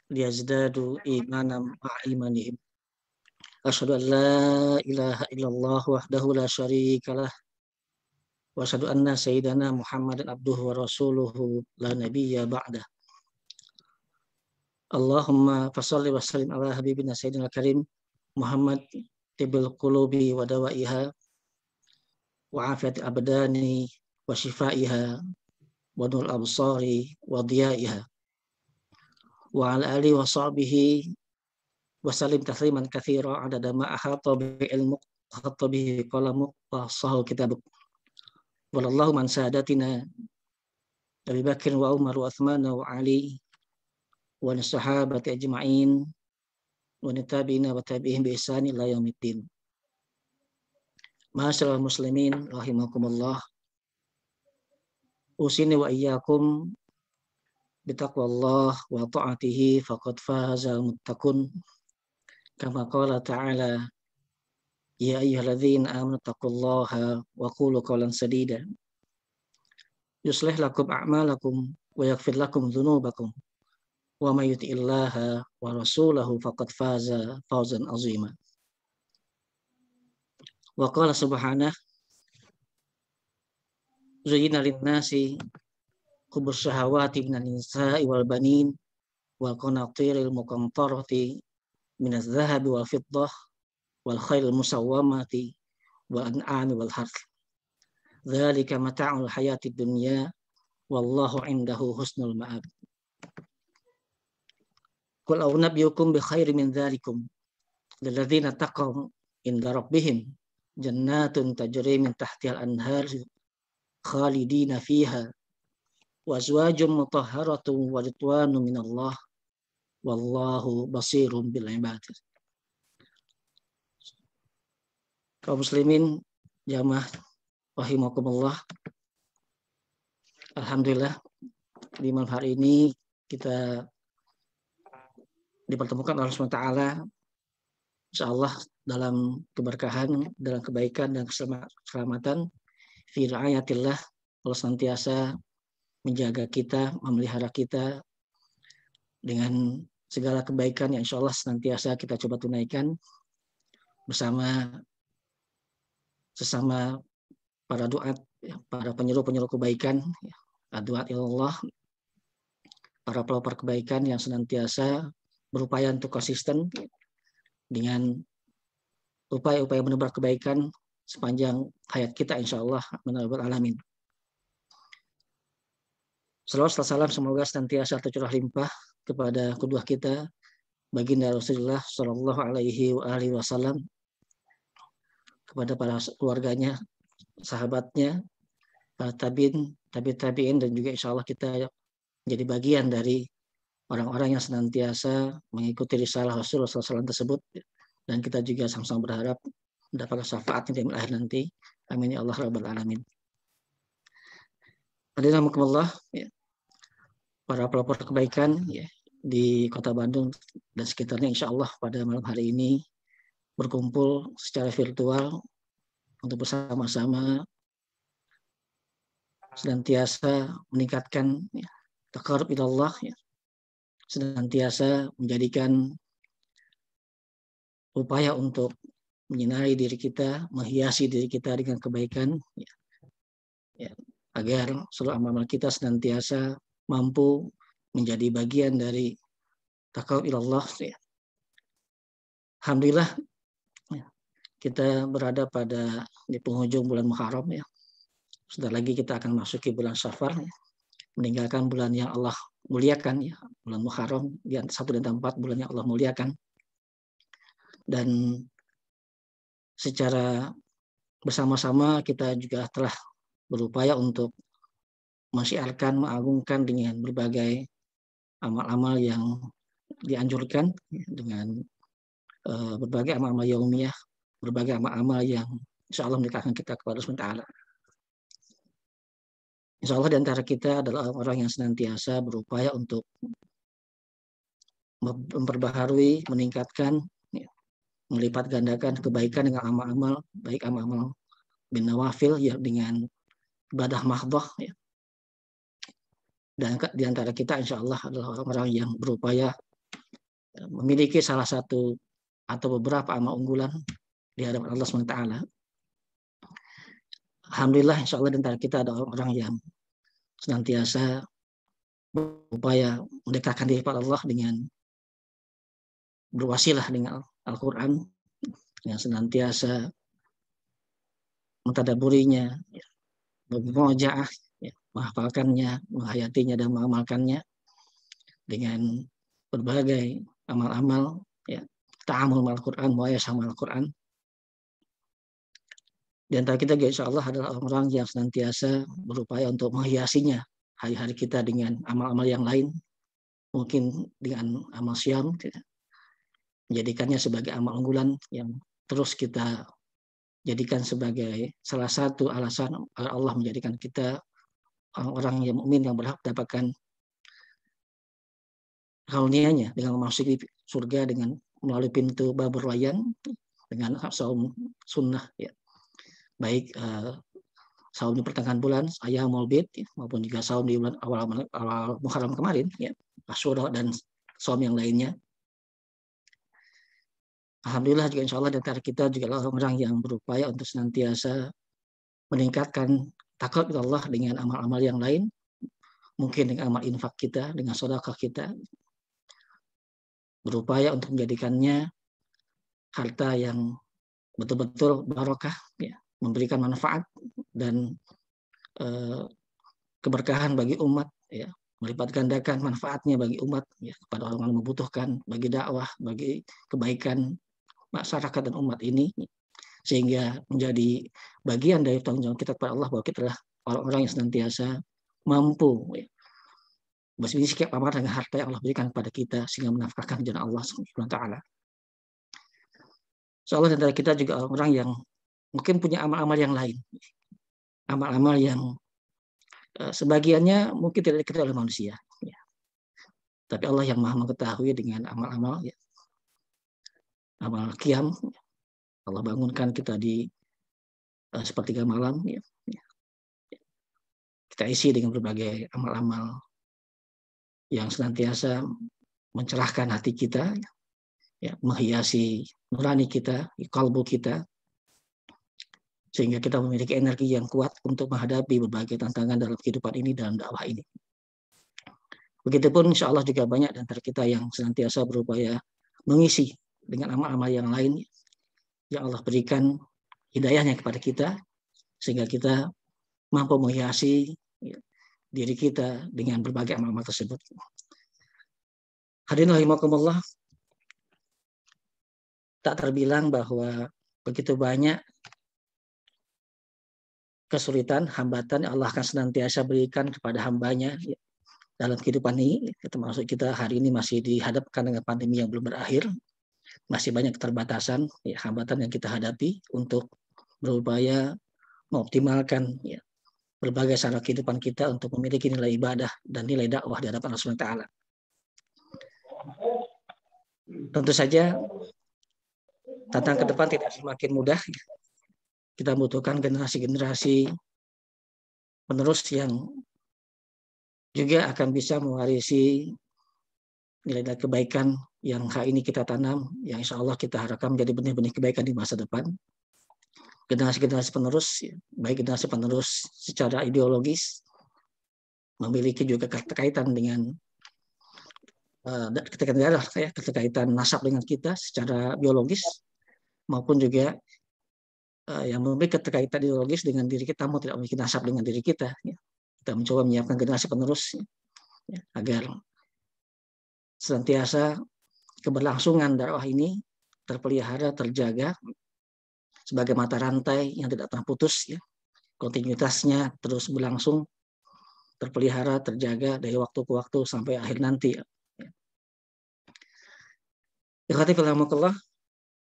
liyazdadu imanan ma'a imanihim. Asyhadu an la ilaha illallah wahdahu la syarikalah wa asyhadu anna sayyidana Muhammadan abduhu wa rasuluhu la nabiyya ba'dah. Allahumma fashalli wa sallim ala habibina sayyidina karim Muhammad tibil qulubi wa dawaiha wa afiyati abdani wa shifaiha wa nur absari wa diyaiha wa ala alihi wa sahbihi wa sallim tasliman katsira adada ma ahata bi ilmu hatta bihi qalamu wa sahal kitabuk wallahu man sadatina Abi Bakr wa Umar wa Uthman wa Ali wa sahabati ajma'in wa tabi'ina wa tabi'ihim bi ihsan ila yaumiddin. Ma'asyiral muslimin rahimakumullah. Usini wa iyyakum bitaqwallah wa ta'atihi faqad fazal muttaqun. Kama qala ta'ala ya ayyuhalladzina amanu taqullaha wa qulu qawlan sadida. Yuslih lakum a'malakum wa yaghfir lakum dzunubakum. Wa may yuti'illaha wa rasulahu faqad faza fawzan 'azima. Wa qala subhanahu zuyyina lin-nasi hubbus syahawati minan nisa'i wal banin wal qanatiril muqantarati minaz zahabi wal fiddah wal khairil musawwamati wal an'ami wal harth. Dzalika mata'ul hayatid dunya wallahu 'indahu husnul ma'ab. Qul a'unabbiukum bi khairin min dzalikum lilladzina taqaw inda rabbihim jannatun tajri min tahtihal anhar khalidina fiha wa azwajum mutahharatun wa ridwanun minallah wallahu basirun bil ibad. Kaum muslimin jamaah rahimakumullah. Alhamdulillah di malam hari ini kita dipertemukan oleh Allah SWT, insyaallah dalam keberkahan, dalam kebaikan dan keselamatan. Fi ra'ayatillah, Allah senantiasa menjaga kita, memelihara kita dengan segala kebaikan yang insyaallah senantiasa kita coba tunaikan bersama sesama para duat, para penyeru-penyeru kebaikan, duat ilallah, para pelopor kebaikan yang senantiasa berupaya untuk konsisten dengan upaya-upaya menebar kebaikan sepanjang hayat kita insyaallah amin ya rabbal alamin. Salawat serta salam semoga senantiasa tercurah limpah kepada kedua kita baginda Rasulullah sallallahu alaihi wasallam, kepada para keluarganya, sahabatnya, para tabi'in dan juga insyaallah kita menjadi bagian dari orang-orang yang senantiasa mengikuti risalah Rasulullah SAW tersebut, dan kita juga sama-sama berharap mendapatkan syafaatnya di akhir nanti. Amin ya Allah rabbal alamin. Hadirin rahimakumullah, ya, para pelopor kebaikan ya, di Kota Bandung dan sekitarnya insyaallah pada malam hari ini berkumpul secara virtual untuk bersama-sama senantiasa meningkatkan ya, taqarrub ilallah ya, senantiasa menjadikan upaya untuk menyinari diri kita, menghiasi diri kita dengan kebaikan ya, ya, agar seluruh amal kita senantiasa mampu menjadi bagian dari taqarrub ilallah ya. Alhamdulillah ya, kita berada pada di penghujung bulan Muharram ya. Sebentar lagi kita akan masuki bulan Safar ya, meninggalkan bulan yang Allah muliakan ya, bulan Muharram, satu dan empat bulan yang Allah muliakan. Dan secara bersama-sama kita juga telah berupaya untuk mensyiarkan, mengagungkan dengan berbagai amal-amal yang dianjurkan ya, dengan berbagai amal-amal yaumiyah, berbagai amal-amal yang insyaallah mendekatkan kita kepada Allah SWT. Insyaallah di antara kita adalah orang yang senantiasa berupaya untuk memperbaharui, meningkatkan, ya, melipat gandakan kebaikan dengan amal-amal, baik amal-amal bin nawafil ya, dengan ibadah mahdhah ya. Dan di antara kita insyaallah adalah orang-orang yang berupaya memiliki salah satu atau beberapa amal unggulan di hadapan Allah SWT. Alhamdulillah, insya Allah di antara kita ada orang yang senantiasa berupaya mendekatkan diri kepada Allah dengan berwasilah dengan Al-Quran, yang senantiasa mentadaburinya, mengojaah, menghafalkannya, menghayatinya, dan mengamalkannya dengan berbagai amal-amal, ta'amul Al-Quran, muayasah Al-Quran. Di antara kita insya Allah adalah orang yang senantiasa berupaya untuk menghiasinya hari-hari kita dengan amal-amal yang lain, mungkin dengan amal syam, menjadikannya sebagai amal unggulan yang terus kita jadikan sebagai salah satu alasan Allah menjadikan kita orang-orang yang mukmin yang berhak mendapatkan karunia-Nya dengan memasuki surga dengan melalui pintu babur rayyan dengan saum sunnah, baik saum di pertengahan bulan Ayyamul Bid, maupun juga saum di bulan awal Muharram kemarin, Asyura dan saum yang lainnya. Alhamdulillah juga insya Allah di antara kita juga orang-orang yang berupaya untuk senantiasa meningkatkan takwa kepada Allah dengan amal-amal yang lain, mungkin dengan amal infak kita, dengan sedekah kita, berupaya untuk menjadikannya harta yang betul-betul barokah, memberikan manfaat dan keberkahan bagi umat, melipat gandakan manfaatnya bagi umat, kepada orang yang membutuhkan, bagi dakwah, bagi kebaikan masyarakat dan umat ini, sehingga menjadi bagian dari tanggung jawab kita kepada Allah bahwa kita adalah orang-orang yang senantiasa mampu bersikap amal dengan harta yang Allah berikan kepada kita sehingga menafkahkan jalan Allah Subhanahu wa taala. Soalnya dari kita juga orang yang mungkin punya amal-amal yang lain, amal-amal yang sebagiannya mungkin tidak diketahui oleh manusia, tapi Allah yang maha mengetahui dengan amal-amal, amal qiyam, Allah bangunkan kita di sepertiga malam, kita isi dengan berbagai amal-amal yang senantiasa mencerahkan hati kita, menghiasi nurani kita, kalbu kita, sehingga kita memiliki energi yang kuat untuk menghadapi berbagai tantangan dalam kehidupan ini, dalam dakwah ini. Begitupun insya Allah juga banyak di antara kita yang senantiasa berupaya mengisi dengan amal-amal yang lain yang Allah berikan hidayahnya kepada kita, sehingga kita mampu menghiasi diri kita dengan berbagai amal-amal tersebut. Hadirin rahimakumullah, tak terbilang bahwa begitu banyak kesulitan, hambatan yang Allah akan senantiasa berikan kepada hambanya dalam kehidupan ini, termasuk kita hari ini masih dihadapkan dengan pandemi yang belum berakhir, masih banyak keterbatasan, hambatan yang kita hadapi untuk berupaya mengoptimalkan berbagai syarat kehidupan kita untuk memiliki nilai ibadah dan nilai dakwah di hadapan Allah SWT. Tentu saja tantangan ke depan tidak semakin mudah. Kita membutuhkan generasi-generasi penerus yang juga akan bisa mewarisi nilai-nilai kebaikan yang hari ini kita tanam, yang insya Allah kita harapkan menjadi benih-benih kebaikan di masa depan. Generasi-generasi penerus, baik generasi penerus secara ideologis, memiliki juga keterkaitan dengan keterkaitan nasab dengan kita secara biologis, maupun juga yang memiliki keterkaitan ideologis dengan diri kita, mau tidak memiliki nasab dengan diri kita. Kita mencoba menyiapkan generasi penerus agar senantiasa keberlangsungan dakwah ini terpelihara, terjaga sebagai mata rantai yang tidak pernah putus, kontinuitasnya terus berlangsung, terpelihara, terjaga dari waktu ke waktu sampai akhir nanti. Ikhwati fillah,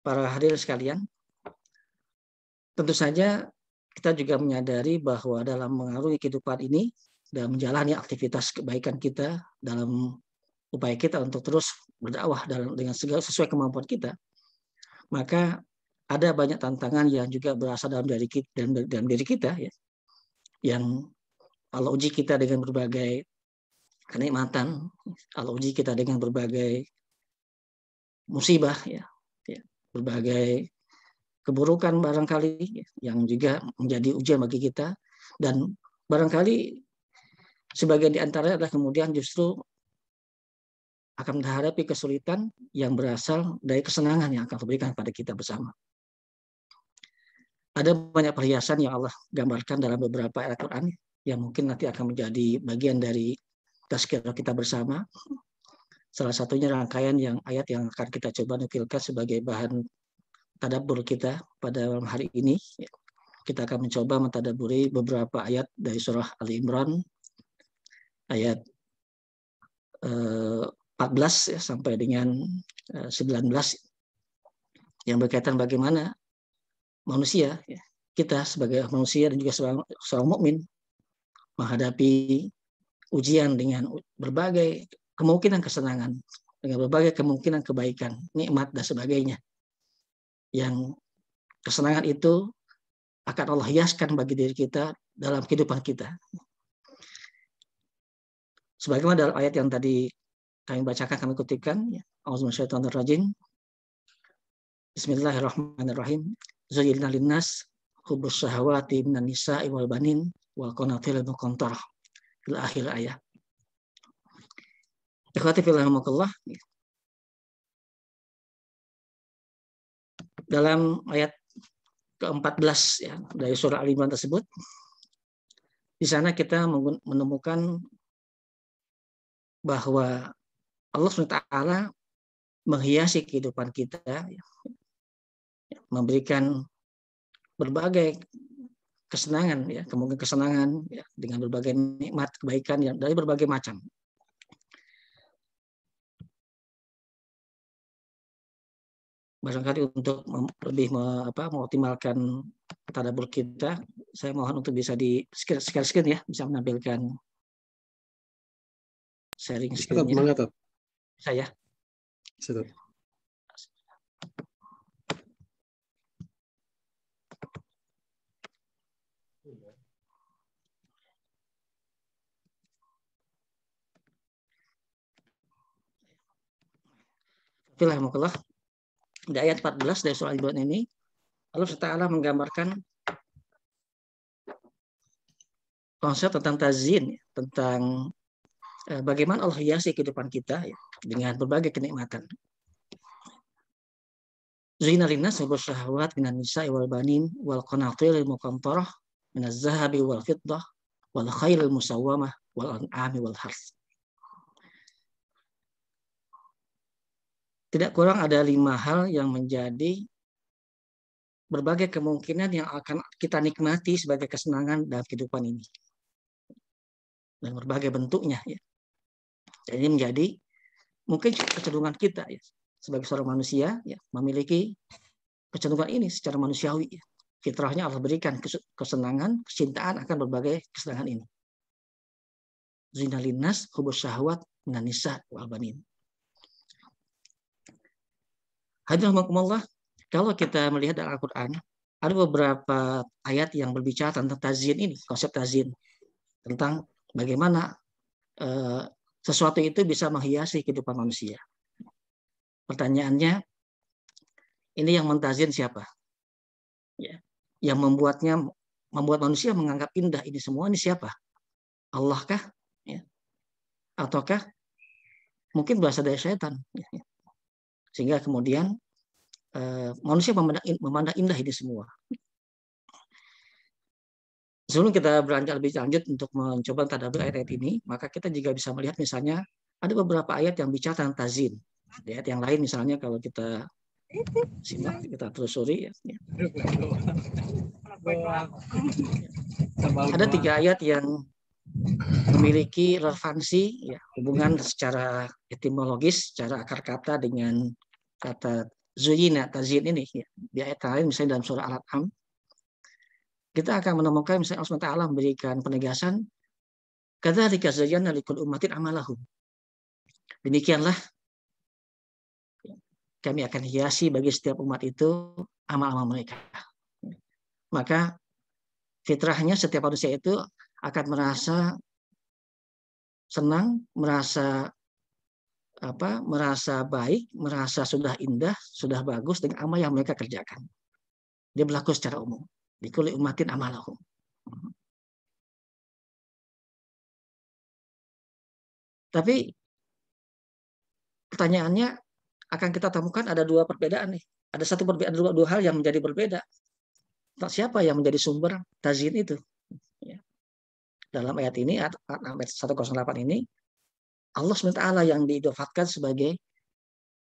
para hadirin sekalian, tentu saja kita juga menyadari bahwa dalam mengarungi kehidupan ini, dalam menjalani aktivitas kebaikan kita, dalam upaya kita untuk terus berdakwah dengan segala sesuai kemampuan kita, maka ada banyak tantangan yang juga berasal dalam diri kita, yang Allah uji kita dengan berbagai kenikmatan, Allah uji kita dengan berbagai musibah, ya, berbagai keburukan barangkali yang juga menjadi ujian bagi kita, dan barangkali sebagian di antaranya adalah kemudian justru akan menghadapi kesulitan yang berasal dari kesenangan yang akan diberikan kepada kita bersama. Ada banyak perhiasan yang Allah gambarkan dalam beberapa ayat Al-Quran yang mungkin nanti akan menjadi bagian dari tazkirah kita bersama. Salah satunya rangkaian ayat yang akan kita coba nukilkan sebagai bahan tadabbur kita pada malam hari ini. Kita akan mencoba mentadabburi beberapa ayat dari surah Ali Imran ayat 14 ya, sampai dengan 19 yang berkaitan bagaimana manusia, ya, kita sebagai manusia dan juga seorang mukmin menghadapi ujian dengan berbagai kemungkinan kesenangan, dengan berbagai kemungkinan kebaikan, nikmat dan sebagainya. Yang kesenangan itu akan Allah hiaskan bagi diri kita dalam kehidupan kita. Sebagaimana dalam ayat yang tadi kami bacakan, kami kutipkan, Auzubillahiminasyaitonirrajim. Bismillahirrahmanirrahim. Zuyyina linnas hubbus syahawati minan nisa'i wal banin wal qanatiril muqantarah ila akhir ayat. Ikhwati fillah rahimakumullah. Dalam ayat ke-14 ya, dari surah Al-Imran tersebut, di sana kita menemukan bahwa Allah SWT menghiasi kehidupan kita, memberikan berbagai kesenangan, ya, kemungkinan kesenangan, ya, dengan berbagai nikmat, kebaikan yang dari berbagai macam. Barangkali untuk lebih mengoptimalkan tadabbur kita, saya mohon untuk bisa di share screen ya, bisa menampilkan sharing screen-nya. Saya. Alhamdulillah. Di ayat 14 dari surah Al-Imran ini, Allah SWT menggambarkan konsep tentang tazyin, tentang bagaimana Allah hiasi kehidupan kita, ya, dengan berbagai kenikmatan. Zuyyina linnas hubbus syahawat minan nisa'i wal banin wal qanatiril muqantarah minaz zahabi wal fiddah wal khairil musawwamah wal an'ami wal harth. Tidak kurang ada 5 hal yang menjadi berbagai kemungkinan yang akan kita nikmati sebagai kesenangan dalam kehidupan ini. Dan berbagai bentuknya, ya. Jadi menjadi mungkin kecenderungan kita, ya, sebagai seorang manusia, ya, memiliki kecenderungan ini secara manusiawi. Ya. Fitrahnya Allah berikan kesenangan, kecintaan akan berbagai kesenangan ini. Zuyyina linnas hubbus syahawat minan nisa' wal banin. Hadirin, kalau kita melihat dalam Al-Quran, ada beberapa ayat yang berbicara tentang tazyin ini, konsep tazyin, tentang bagaimana sesuatu itu bisa menghiasi kehidupan manusia. Pertanyaannya, ini yang mentazyin siapa? Ya, yang membuat manusia menganggap indah ini semua, ini siapa? Allah kah? Ya. Ataukah mungkin berasal dari syaitan? Ya. Sehingga kemudian manusia memandang indah ini semua. Sebelum kita beranjak lebih lanjut untuk mencoba tadabbur ayat-ayat ini, maka kita juga bisa melihat misalnya ada beberapa ayat yang bicara tentang tazyin. Ayat yang lain misalnya kalau kita simak, kita telusuri, ya. Ada 3 ayat yang memiliki relevansi, ya, hubungan secara etimologis, secara akar kata dengan kata zuyyina, tazyin ini, ya. Di ayat lain misalnya dalam surah Al-An'am, kita akan menemukan misalnya Allah SWT memberikan penegasan, kadzalika zayyana likulli ummatin amalahum. Demikianlah kami akan hiasi bagi setiap umat itu amal-amal mereka. Maka fitrahnya setiap manusia itu akan merasa senang, merasa merasa baik, merasa sudah indah, sudah bagus dengan amal yang mereka kerjakan. Dia berlaku secara umum. Likulli ummatin amalahum. Tapi pertanyaannya akan kita temukan ada dua perbedaan nih. Ada satu perbedaan, dua hal yang menjadi berbeda. Siapa yang menjadi sumber tazyin itu? Ya. Dalam ayat ini, ayat 108 ini, Allah SWT yang diidofatkan sebagai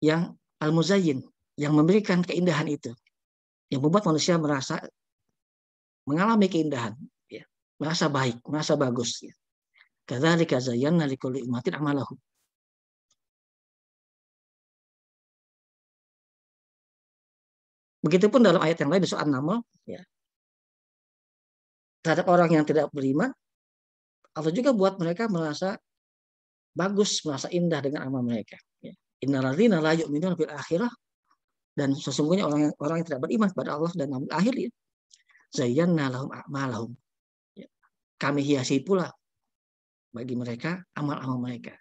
yang al-muzayyin, yang memberikan keindahan itu, yang membuat manusia merasa mengalami keindahan, ya, merasa baik, merasa bagus. Ya. Kadzalika zayyana likulli ummatin amalahum. Begitupun dalam ayat yang lain di surah An-Naml, ya, terhadap orang yang tidak beriman, Allah juga buat mereka merasa bagus, merasa indah dengan amal mereka. Ya. Innalladzina la yu'minuna bil akhirah, dan sesungguhnya orang yang tidak beriman kepada Allah dan amal akhir, ya, zayyana lahum a'malahum. Ya. Kami hiasi pula bagi mereka amal-amal mereka.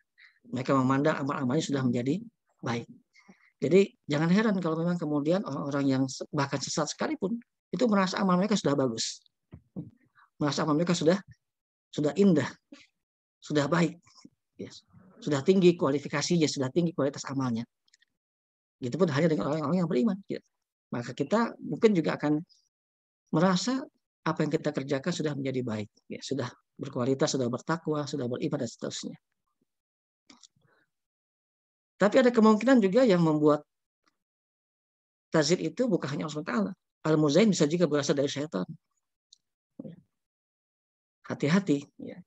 Mereka memandang amal-amalnya sudah menjadi baik. Jadi jangan heran kalau memang kemudian orang-orang yang bahkan sesat sekalipun itu merasa amal mereka sudah bagus, merasa amal mereka sudah indah, sudah baik, ya, sudah tinggi kualifikasinya, sudah tinggi kualitas amalnya. Gitu pun hanya dengan orang-orang yang beriman. Ya. Maka kita mungkin juga akan merasa apa yang kita kerjakan sudah menjadi baik, ya, sudah berkualitas, sudah bertakwa, sudah beriman dan seterusnya. Tapi ada kemungkinan juga yang membuat tazid itu bukan hanya Allah SWT. Al-muzayyin bisa juga berasal dari syaitan. Hati-hati. Ya.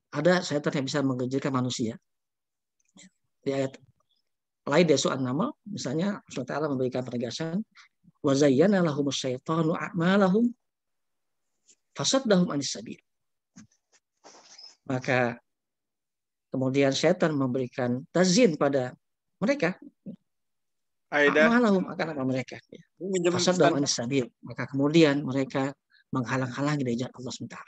Ada syaitan yang bisa menggejirkan manusia. Di ayat lain dari surah An-Naml, misalnya Allah SWT memberikan penegasan, wa zayyana lahumus syaitanu a'malahum fasaddahum anis sabil. Maka kemudian syaitan memberikan tazyin pada mereka, a'malahum, akan amal mereka, fasaddahum anis sabil. Maka kemudian mereka menghalang-halangi dari jalan Allah SWT.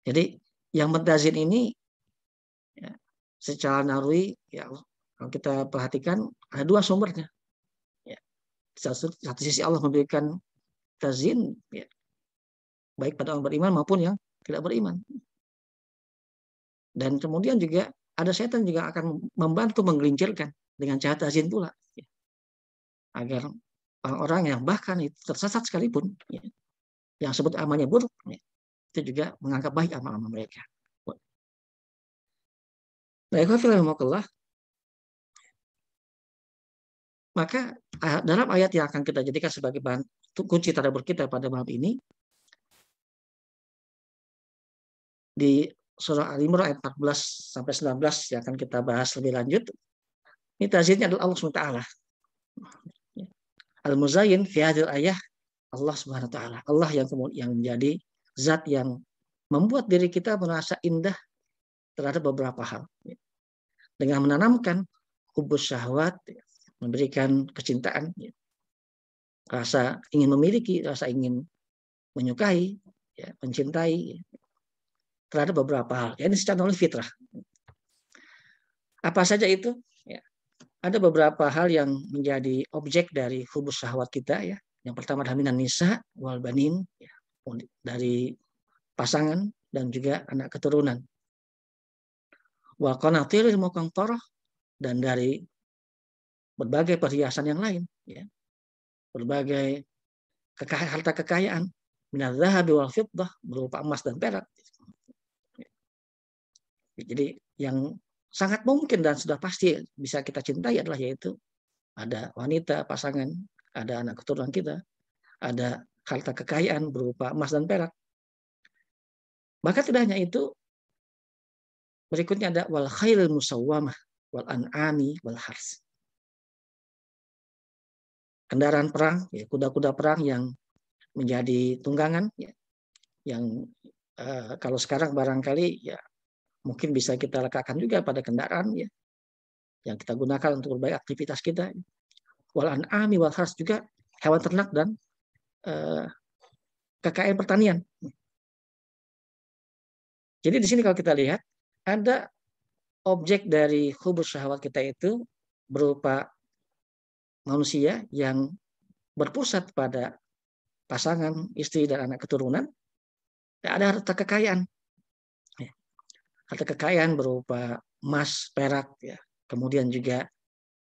Jadi yang mentazyin ini, ya, secara naluri, ya, kalau kita perhatikan ada dua sumbernya. Ya. Satu sisi Allah memberikan tazyin, ya, baik pada orang beriman maupun yang tidak beriman. Dan kemudian juga ada setan juga akan membantu menggelincirkan dengan cara tazyin pula, ya, agar orang-orang yang bahkan itu tersesat sekalipun, ya, yang sebut amalnya buruk, ya, itu juga menganggap baik amal-amal mereka. Maka dalam ayat yang akan kita jadikan sebagai bahan kunci tadabbur kita pada malam ini, di surah Al-Imran ayat 14 sampai 19 yang akan kita bahas lebih lanjut, ini tazidnya adalah Allah SWT. Al-Muzayyin fi hadhil ayah Allah Subhanahu wa taala. Allah yang menjadi zat yang membuat diri kita merasa indah terhadap beberapa hal. Dengan menanamkan hubus syahwat, memberikan kecintaan, rasa ingin memiliki, rasa ingin menyukai, ya, mencintai terhadap beberapa hal. Ya, ini secara naluri fitrah. Apa saja itu? Ya. Ada beberapa hal yang menjadi objek dari hubus syahwat kita. Ya. Yang pertama adalah minan nisa wal banin, ya, dari pasangan dan juga anak keturunan. Wal qanatiril muqantarah, dan dari berbagai perhiasan yang lain, ya. Berbagai harta kekayaan, minal zahabi wal fiddah, berupa emas dan perak. Jadi yang sangat mungkin dan sudah pasti bisa kita cintai adalah yaitu ada wanita, pasangan, ada anak keturunan kita, ada harta kekayaan berupa emas dan perak. Bahkan tidak hanya itu, berikutnya ada wal khailil musawwamah wal an'ami wal hars. Kendaraan perang, ya, kuda-kuda perang yang menjadi tunggangan, ya, yang kalau sekarang barangkali ya mungkin bisa kita letakkan juga pada kendaraan, ya, yang kita gunakan untuk berbagai aktivitas kita. Wal an'ami wal hars, juga hewan ternak dan kekayaan pertanian. Jadi di sini kalau kita lihat ada objek dari hubus syahwat kita itu berupa manusia yang berpusat pada pasangan, istri, dan anak keturunan. Dan ada harta kekayaan. Ya. Harta kekayaan berupa emas, perak, ya. Kemudian juga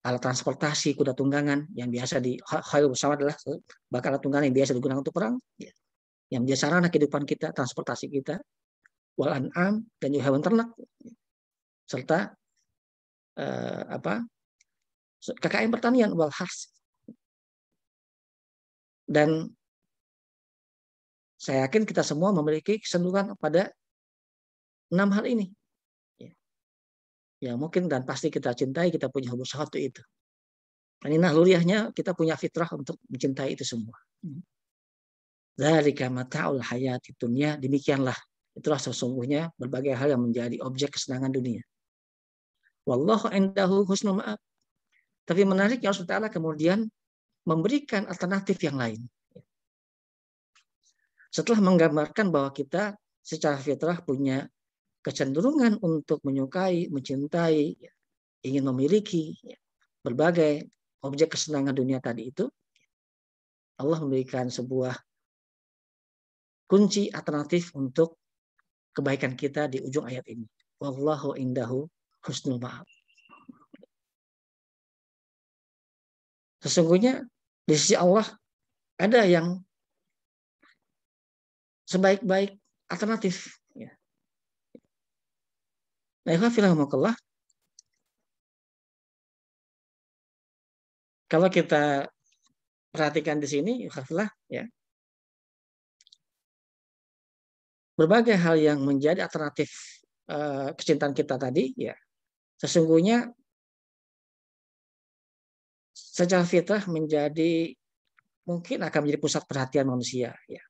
alat transportasi, kuda tunggangan yang biasa di khayl bersama adalah bakal alat tunggangan yang biasa digunakan untuk perang, ya. Yang menjadi sarana kehidupan kita, transportasi kita, wal an'am, dan juga hewan ternak, serta kekayaan pertanian, wal hars. Dan saya yakin kita semua memiliki kecenderungan pada 6 hal ini. Ya mungkin dan pasti kita cintai, kita punya hubungan satu itu. Ini naluriahnya kita punya fitrah untuk mencintai itu semua. Dzalika mata'ul hayati dunya, demikianlah itulah sesungguhnya berbagai hal yang menjadi objek kesenangan dunia. Wallahu indahu husnul ma'ab. Tapi menariknya Allah Ta'ala kemudian memberikan alternatif yang lain. Setelah menggambarkan bahwa kita secara fitrah punya kecenderungan untuk menyukai, mencintai, ingin memiliki berbagai objek kesenangan dunia tadi itu, Allah memberikan sebuah kunci alternatif untuk kebaikan kita di ujung ayat ini. Wallahu indahu husnul ma'ab. Sesungguhnya di sisi Allah ada yang sebaik-baik alternatif. Nah, ikhwafillah, kalau kita perhatikan di sini, ikhwafillah, ya, berbagai hal yang menjadi alternatif kecintaan kita tadi, ya, sesungguhnya secara fitrah menjadi mungkin akan menjadi pusat perhatian manusia, ya,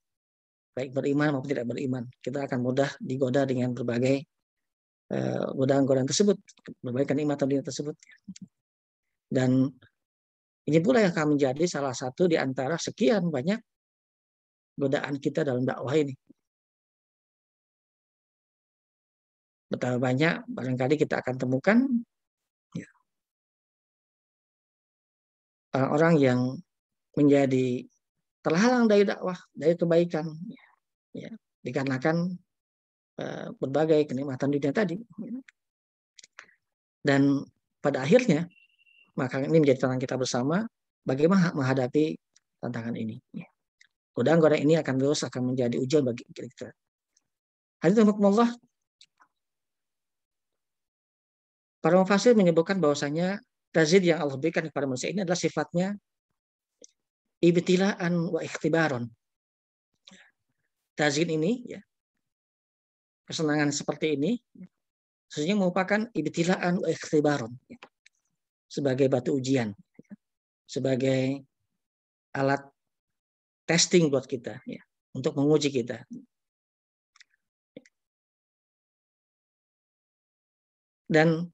baik beriman maupun tidak beriman. Kita akan mudah digoda dengan berbagai godaan-godaan tersebut, berbagai kenikmatan dunia tersebut. Dan ini pula yang akan menjadi salah satu di antara sekian banyak godaan kita dalam dakwah ini. Betapa banyak barangkali kita akan temukan ya, orang-orang yang menjadi terhalang dari dakwah, dari kebaikan, ya, dikarenakan berbagai kenikmatan dunia tadi. Dan pada akhirnya, maka ini menjadi tantangan kita bersama, bagaimana menghadapi tantangan ini. Godaan-godaan ini akan menjadi ujian bagi kita. Hadirin rahimakumullah, para mufassir menyebutkan bahwasanya tazid yang Allah berikan kepada manusia ini adalah sifatnya ibtilaan wa ikhtibaron. Tazid ini, ya, kesenangan seperti ini, sesungguhnya merupakan ibtilaan wa ikhtibaron, ya, sebagai batu ujian, ya, sebagai alat testing buat kita, ya, untuk menguji kita. Dan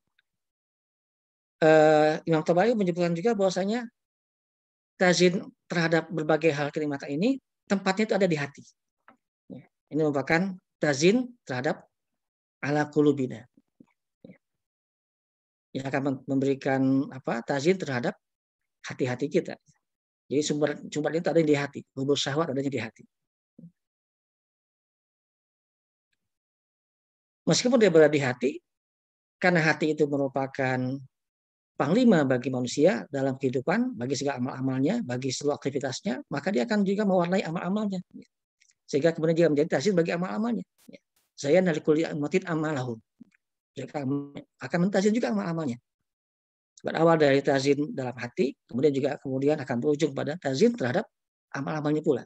Imam Tabari menyebutkan juga bahwasanya tazid terhadap berbagai hal kenikmatan ini tempatnya itu ada di hati. Ini merupakan tazin terhadap ala qulubina. Yang akan memberikan tazin terhadap hati-hati kita. Jadi sumber itu ada di hati, hubus syahwat adanya di hati. Meskipun dia berada di hati, karena hati itu merupakan panglima bagi manusia dalam kehidupan, bagi segala amal-amalnya, bagi seluruh aktivitasnya, maka dia akan juga mewarnai amal-amalnya. Sehingga kemudian dia menjadi tazin bagi amal-amalnya. Saya dari kuliah umatin amalahum. Akan mentazin juga amal-amalnya. Berawal dari tazin dalam hati, kemudian akan berujung pada tazin terhadap amal-amalnya pula.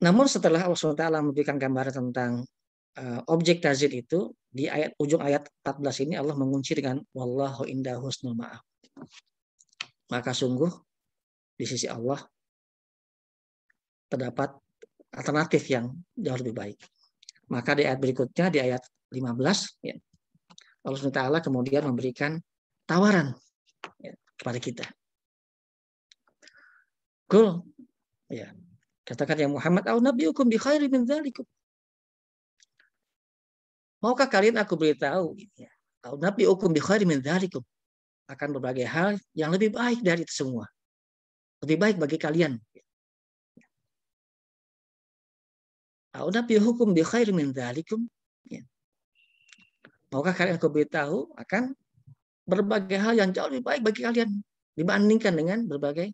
Namun setelah Allah SWT memberikan gambaran tentang objek tazin itu, di ujung ayat 14 ini Allah mengunci dengan wallahu indahu husnul ma'ab. Maka sungguh di sisi Allah terdapat alternatif yang jauh lebih baik. Maka di ayat berikutnya, di ayat 15, ya, Allah SWT kemudian memberikan tawaran, ya, kepada kita. Kul, ya, Katakan ya Muhammad, au nabiyukum bi khairi min dzalikum. Maukah kalian aku beritahu ya. Au nabiyukum bi khairi min dzalikum, akan berbagai hal yang lebih baik dari itu semua. Lebih baik bagi kalian. Au nabiyukum bi khairi min dzalikum. Ya. Maukah kalian aku beritahu akan berbagai hal yang jauh lebih baik bagi kalian dibandingkan dengan berbagai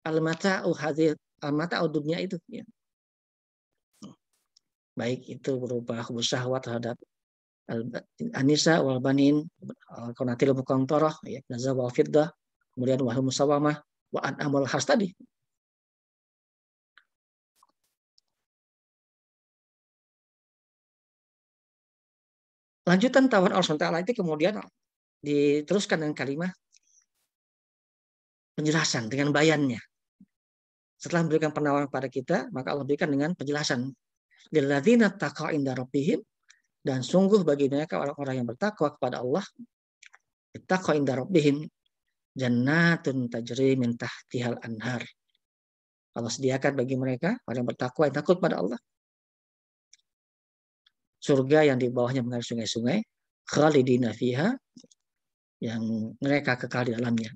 al-mata'u hadir, al-mata'u dunia itu ya. Baik itu berupa hubus syahwat terhadap Anisa wal banin, qanatil muqantarah, ya, nazar wal fiddah, kemudian wahum musawamah, wa an'amul has tadi. Lanjutan tawaran Allah SWT itu kemudian diteruskan dengan kalimat penjelasan dengan bayannya. Setelah memberikan penawaran kepada kita, maka Allah berikan dengan penjelasan. Lilladzina taqaw inda rabbihim, dan sungguh bagi mereka orang-orang yang bertakwa kepada Allah, taqaw inda rabbihim jannatun tajri min tahtihal anhar. Allah sediakan bagi mereka orang yang bertakwa yang takut pada Allah surga yang di bawahnya mengalir sungai-sungai, khalidina fiha, yang mereka kekal di dalamnya.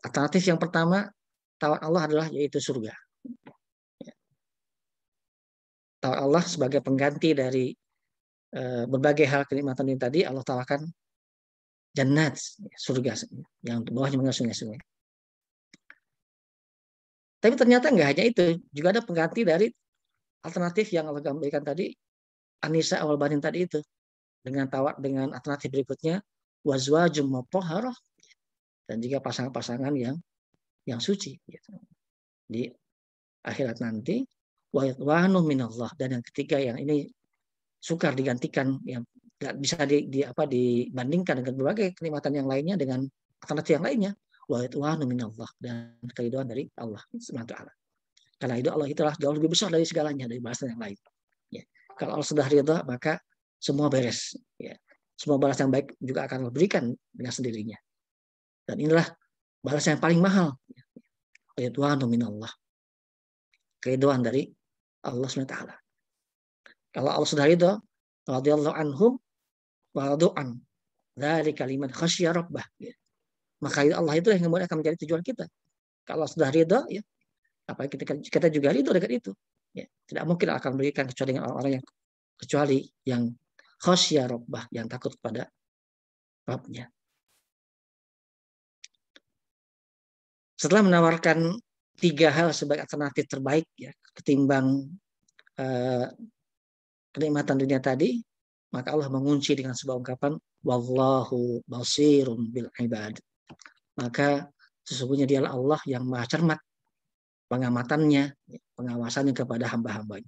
Alternatif yang pertama, tawar Allah adalah yaitu surga. Tawar Allah sebagai pengganti dari berbagai hal kenikmatan ini tadi, Allah tawarkan jannat, surga yang di bawahnya mengalir sungai-sungai. Tapi ternyata enggak hanya itu, juga ada pengganti dari alternatif yang Allah berikan tadi, Anisa awal banin tadi itu, dengan alternatif berikutnya wazwajum mutahharah, dan juga pasangan-pasangan yang suci gitu. Di akhirat nanti wa minallah, dan yang ketiga yang ini sukar digantikan, yang nggak bisa dibandingkan dengan berbagai kenikmatan yang lainnya dengan alternatif yang lainnya, wa minallah, dan keridhaan dari Allah Subhanahu wa taala. Karena itu Allah itulah jauh lebih besar dari segalanya, dari balasan yang lain. Ya. Kalau Allah sudah ridha, maka semua beres. Ya. Semua balas yang baik juga akan diberikan dengan sendirinya. Dan inilah balasan yang paling mahal. Ridwanu minallah. Keridhaan dari Allah SWT. Kalau Allah sudah ridha, radhiyallahu anhum wa radu'an. Dari kalimat khasyya rabbah. Ya. Maka Allah itu yang kemudian akan menjadi tujuan kita. Kalau sudah ridha, ya, apa kita juga ridha dengan itu. Ya, tidak mungkin akan memberikan kecuali dengan orang-orang yang khasyya rabbah, yang takut kepada Rabbnya. Setelah menawarkan 3 hal sebagai alternatif terbaik ya ketimbang kenikmatan dunia tadi, maka Allah mengunci dengan sebuah ungkapan wallahu basirun bil ibad. Maka sesungguhnya dialah Allah yang maha cermat pengamatannya, pengawasannya kepada hamba-hambanya.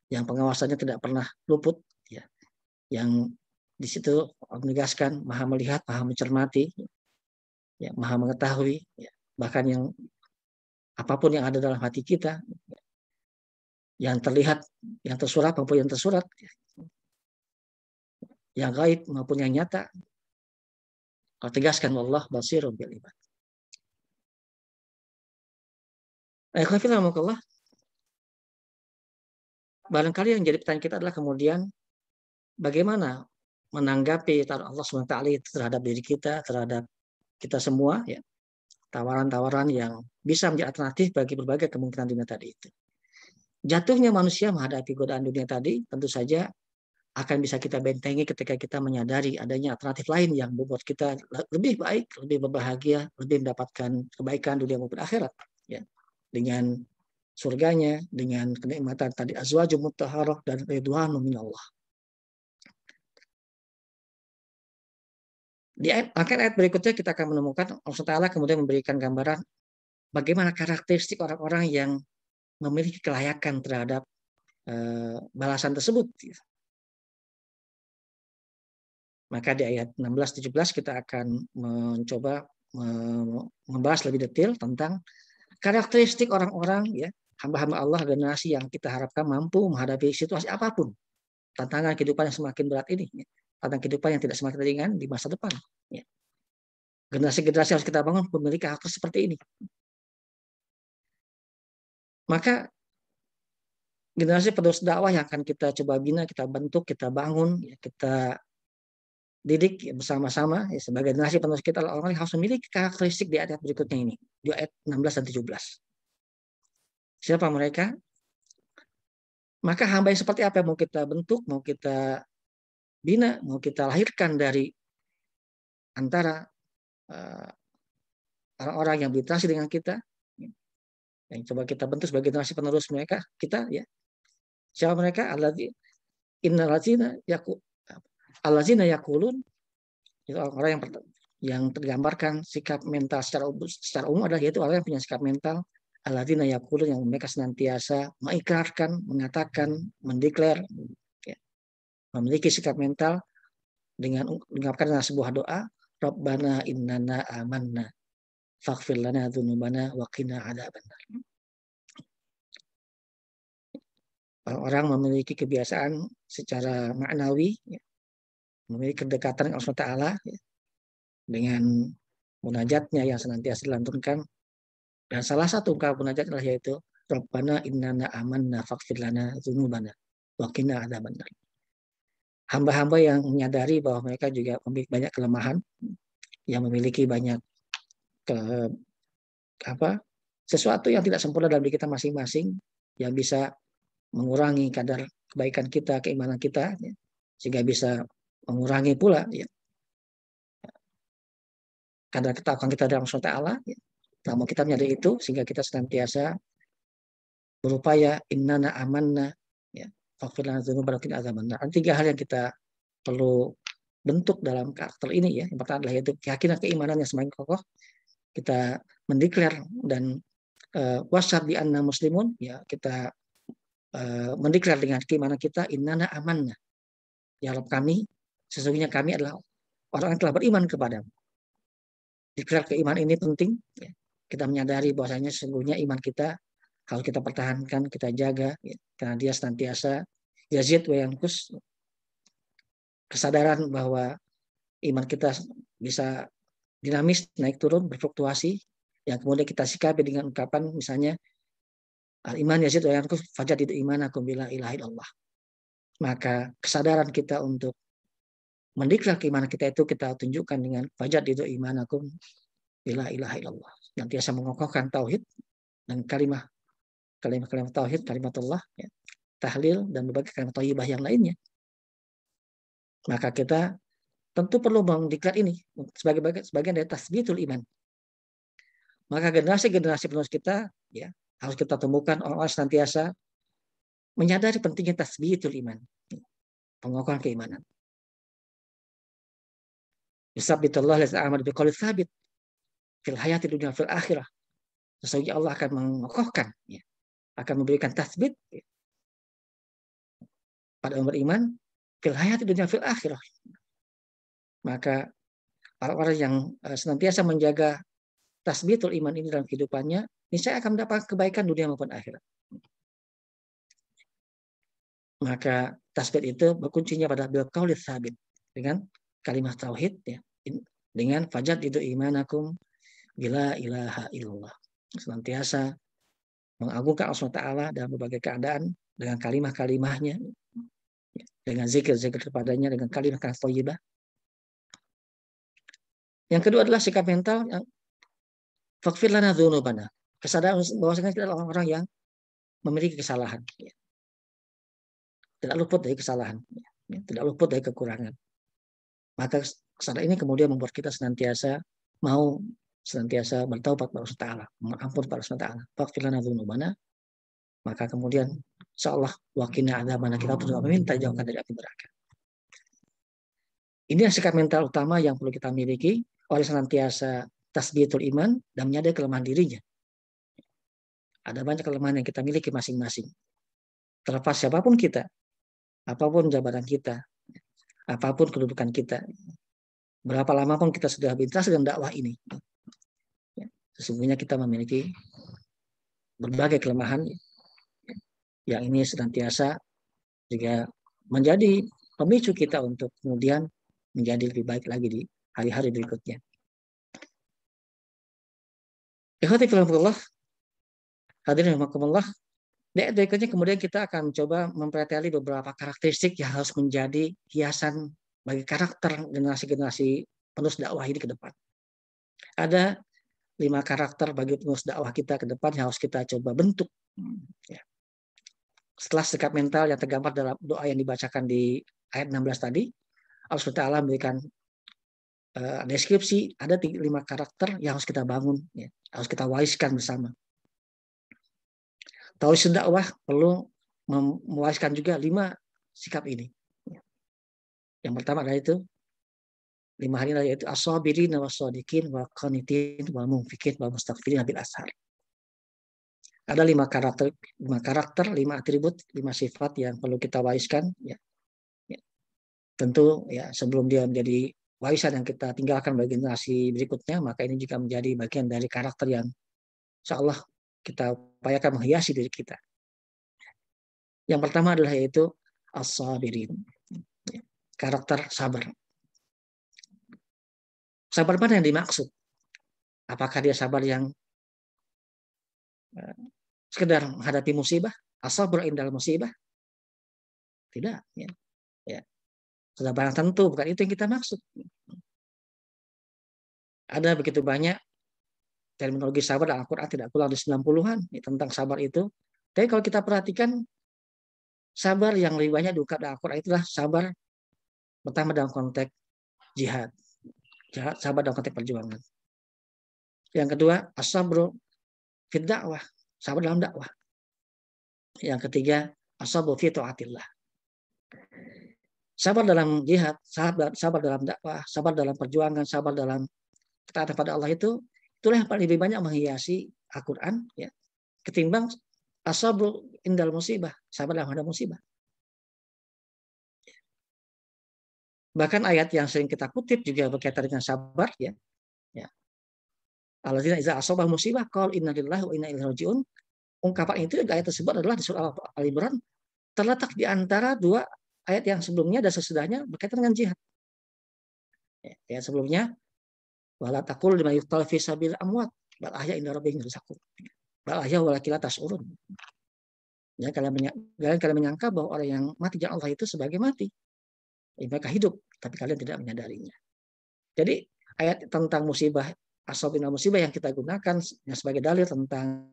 Yang pengawasannya tidak pernah luput, ya. Yang di situ menegaskan maha melihat, maha mencermati, ya, maha mengetahui, ya. Bahkan yang apapun yang ada dalam hati kita, yang terlihat, yang tersurat maupun yang tersurat, ya. Yang gaib maupun yang nyata, Allah tegaskan Allah basirun bil ibad. Barangkali yang jadi pertanyaan kita adalah kemudian bagaimana menanggapi tawaran Allah SWT terhadap diri kita, terhadap kita semua, ya, tawaran-tawaran yang bisa menjadi alternatif bagi berbagai kemungkinan dunia tadi itu. Jatuhnya manusia menghadapi godaan dunia tadi tentu saja akan bisa kita bentengi ketika kita menyadari adanya alternatif lain yang membuat kita lebih baik, lebih berbahagia, lebih mendapatkan kebaikan dunia maupun akhirat, ya. Dengan surganya, dengan kenikmatan tadi azwajum mutahharah dan ridwanu minallah. Di ayat berikutnya kita akan menemukan Allah Ta'ala kemudian memberikan gambaran bagaimana karakteristik orang-orang yang memiliki kelayakan terhadap balasan tersebut. Maka di ayat 16-17 kita akan mencoba membahas lebih detail tentang karakteristik orang-orang, ya, hamba-hamba Allah, generasi yang kita harapkan mampu menghadapi situasi apapun, tantangan kehidupan yang semakin berat ini, ya. Tantangan kehidupan yang tidak semakin ringan di masa depan, ya. Generasi-generasi harus kita bangun memiliki karakter seperti ini. Maka generasi penerus dakwah yang akan kita coba bina, kita bentuk, kita bangun, ya, kita didik ya, bersama-sama ya, sebagai generasi penerus kita orang yang harus memiliki karakteristik di ayat berikutnya ini, di ayat 16 dan 17. Siapa mereka? Maka hamba yang seperti apa yang mau kita bentuk, mau kita bina, mau kita lahirkan dari antara orang-orang yang berinteraksi dengan kita, yang coba kita bentuk sebagai generasi penerus mereka, kita ya. Siapa mereka? Allazina yaqulun, itu orang yang tergambarkan sikap mental secara umum adalah yaitu orang yang punya sikap mental alladzina yaqulun, yang mereka senantiasa mengikrarkan, mengatakan, mendeklar, ya, memiliki sikap mental dengan mengungkapkan sebuah doa, Rabbana innana amanna faghfir lana dzunubana wa qina adzabannar. Orang memiliki kebiasaan secara maknawi, ya, memiliki kedekatan dengan Allah Taala, ya, dengan munajatnya yang senantiasa dilantunkan. Dan salah satu ungkapan munajat adalah yaitu Rabbana innana amanna faghfir lana dzunubana wa qina adzabannar. Hamba-hamba yang menyadari bahwa mereka juga memiliki banyak kelemahan, yang memiliki banyak sesuatu yang tidak sempurna dalam diri kita masing-masing, yang bisa mengurangi kadar kebaikan kita, keimanan kita, ya, sehingga bisa mengurangi pula ya, kadar ketakwaan kita dalam Allah Taala. Ya. Namun kita menyadari itu sehingga kita senantiasa berupaya innana amanna, ya, faghfir lana dzunubana wa qina adzabannar. Ada 3 hal yang kita perlu bentuk dalam karakter ini ya. Yang pertama adalah yaitu keyakinan keimanan yang semakin kokoh. Kita mendeklar dan wasyhad bi anna muslimun, ya, kita mendeklar dengan keimanan kita innana amanna. Ya Rabb kami, sesungguhnya kami adalah orang yang telah beriman kepadamu. Deklar keimanan ini penting. Ya. Kita menyadari bahwasanya sesungguhnya iman kita harus kita pertahankan, kita jaga, ya, karena dia senantiasa yazid wa yanqus. Kesadaran bahwa iman kita bisa dinamis, naik turun, berfluktuasi, yang kemudian kita sikapi dengan ungkapan misalnya al-iman yazid wa yanqus fajadidu imanakum bila ilaha illallah. Maka kesadaran kita untuk mendeklar keimanan kita itu kita tunjukkan dengan fajadidu imanakum bila ilaha illallah. Nantiasa mengokohkan tauhid dan kalimat tauhid, kalimatullah, ya, tahlil dan berbagai kalimat thayyibah yang lainnya. Maka kita tentu perlu mendeklar ini sebagai bagian dari tasbitul iman. Maka generasi-generasi penerus kita, ya, harus kita temukan orang-orang senantiasa menyadari pentingnya tasbitul iman, pengokohan keimanan. Yusabbitullah lazina amanu biqauli tsabit fil hayati dunya fil akhirah. Sesungguhnya Allah akan mengokohkan, ya, akan memberikan tasbit, ya, pada orang beriman fil hayati dunya fil akhirah. Maka orang-orang yang senantiasa menjaga tasbitul iman ini dalam kehidupannya, niscaya akan mendapat kebaikan dunia maupun akhirat. Maka tasbit itu berkuncinya pada bilqauli tsabit, dengan kalimat tauhid, ya, dengan fajadidu imanakum bila ilaha illallah. Senantiasa mengagungkan Allah Taala dalam berbagai keadaan dengan kalimat-kalimatnya, dengan zikir-zikir kepadanya, dengan kalimat-kalimat thayyibah. Yang kedua adalah sikap mental yang faghfir lana dzunubana. Kesadaran bahwasanya kita adalah orang-orang yang memiliki kesalahan, ya. Tidak luput dari kesalahan, ya. Tidak luput dari kekurangan. Maka kesadaran ini kemudian membuat kita senantiasa bertaubat kepada Allah Taala, mengampun kepada Allah Taala. Faghfir lana dzunubana. Maka kemudian insyaallah wa qina adzabannar, kita terus meminta jauhkan dari api neraka. Ini sikap mental utama yang perlu kita miliki oleh senantiasa tasbitul iman dan menyadari kelemahan dirinya. Ada banyak kelemahan yang kita miliki masing-masing. Terlepas siapapun kita, apapun jabatan kita, apapun kedudukan kita, berapa lama pun kita sudah berinteraksi dengan dakwah ini, sesungguhnya kita memiliki berbagai kelemahan yang ini senantiasa juga menjadi pemicu kita untuk kemudian menjadi lebih baik lagi di hari-hari berikutnya. Ikhwati fillah, Hadirin rahimakumullah, di ayat berikutnya kemudian kita akan mencoba mempelajari beberapa karakteristik yang harus menjadi hiasan bagi karakter generasi-generasi penerus dakwah ini ke depan. Ada 5 karakter bagi penerus dakwah kita ke depan yang harus kita coba bentuk. Ya. Setelah sikap mental yang tergambar dalam doa yang dibacakan di ayat 16 tadi, Allah SWT memberikan deskripsi, ada 5 karakter yang harus kita bangun, ya, harus kita wariskan bersama. Tauhid dakwah perlu mewariskan juga 5 sikap ini. Yang pertama adalah itu 5 hari yaitu as-sabirin was-shadiqin wa qanitin wa munfiqin wa mustaghfirin bil ashar. Ada 5 karakter, 5 atribut, 5 sifat yang perlu kita wariskan. Ya. Ya. Tentu ya sebelum dia menjadi warisan yang kita tinggalkan bagi generasi berikutnya, maka ini juga menjadi bagian dari karakter yang insyaallah kita upayakan menghiasi diri kita. Yang pertama adalah yaitu as-sabirin. Karakter sabar. Sabar mana yang dimaksud? Apakah dia sabar yang sekedar menghadapi musibah? As-sabr indal musibah? Tidak. Ya. Ya. Kesabaran tentu, bukan itu yang kita maksud. Ada begitu banyak terminologi sabar dalam Al-Quran, tidak kurang di 90-an tentang sabar itu. Tapi kalau kita perhatikan, sabar yang lebih banyak diungkap dalam Al-Quran itulah sabar pertama dalam konteks jihad. Sabar dalam konteks perjuangan. Yang kedua, as-sabru fid dakwah, sabar dalam dakwah. Yang ketiga, as-sabru fi taatillah. Sabar dalam jihad, sabar dalam dakwah, sabar dalam perjuangan, sabar dalam ketaatan pada Allah itulah yang paling lebih banyak menghiasi Al-Quran ya, ketimbang as-sabru indal musibah, sabar dalam hadap musibah. Bahkan ayat yang sering kita kutip juga berkaitan dengan sabar ya. Ya. Alladzina idza asabah musibah qalu inna lillahi wa inna ilaihi raji'un. Ungkapan itu ayat tersebut adalah di surah Al-Imran terletak di antara 2 ayat yang sebelumnya dan sesudahnya berkaitan dengan jihad. Ya, ayat sebelumnya wala taqul lima yuqtal fi sabil amwat bal ahya inda rabbihim yurzaqun. Bal ahya walakin la tash'urun. Ya, kalian menyangka bahwa orang yang mati jalan Allah itu sebagai mati. Mereka hidup, tapi kalian tidak menyadarinya. Jadi ayat tentang musibah, asabina musibah yang kita gunakan sebagai dalil tentang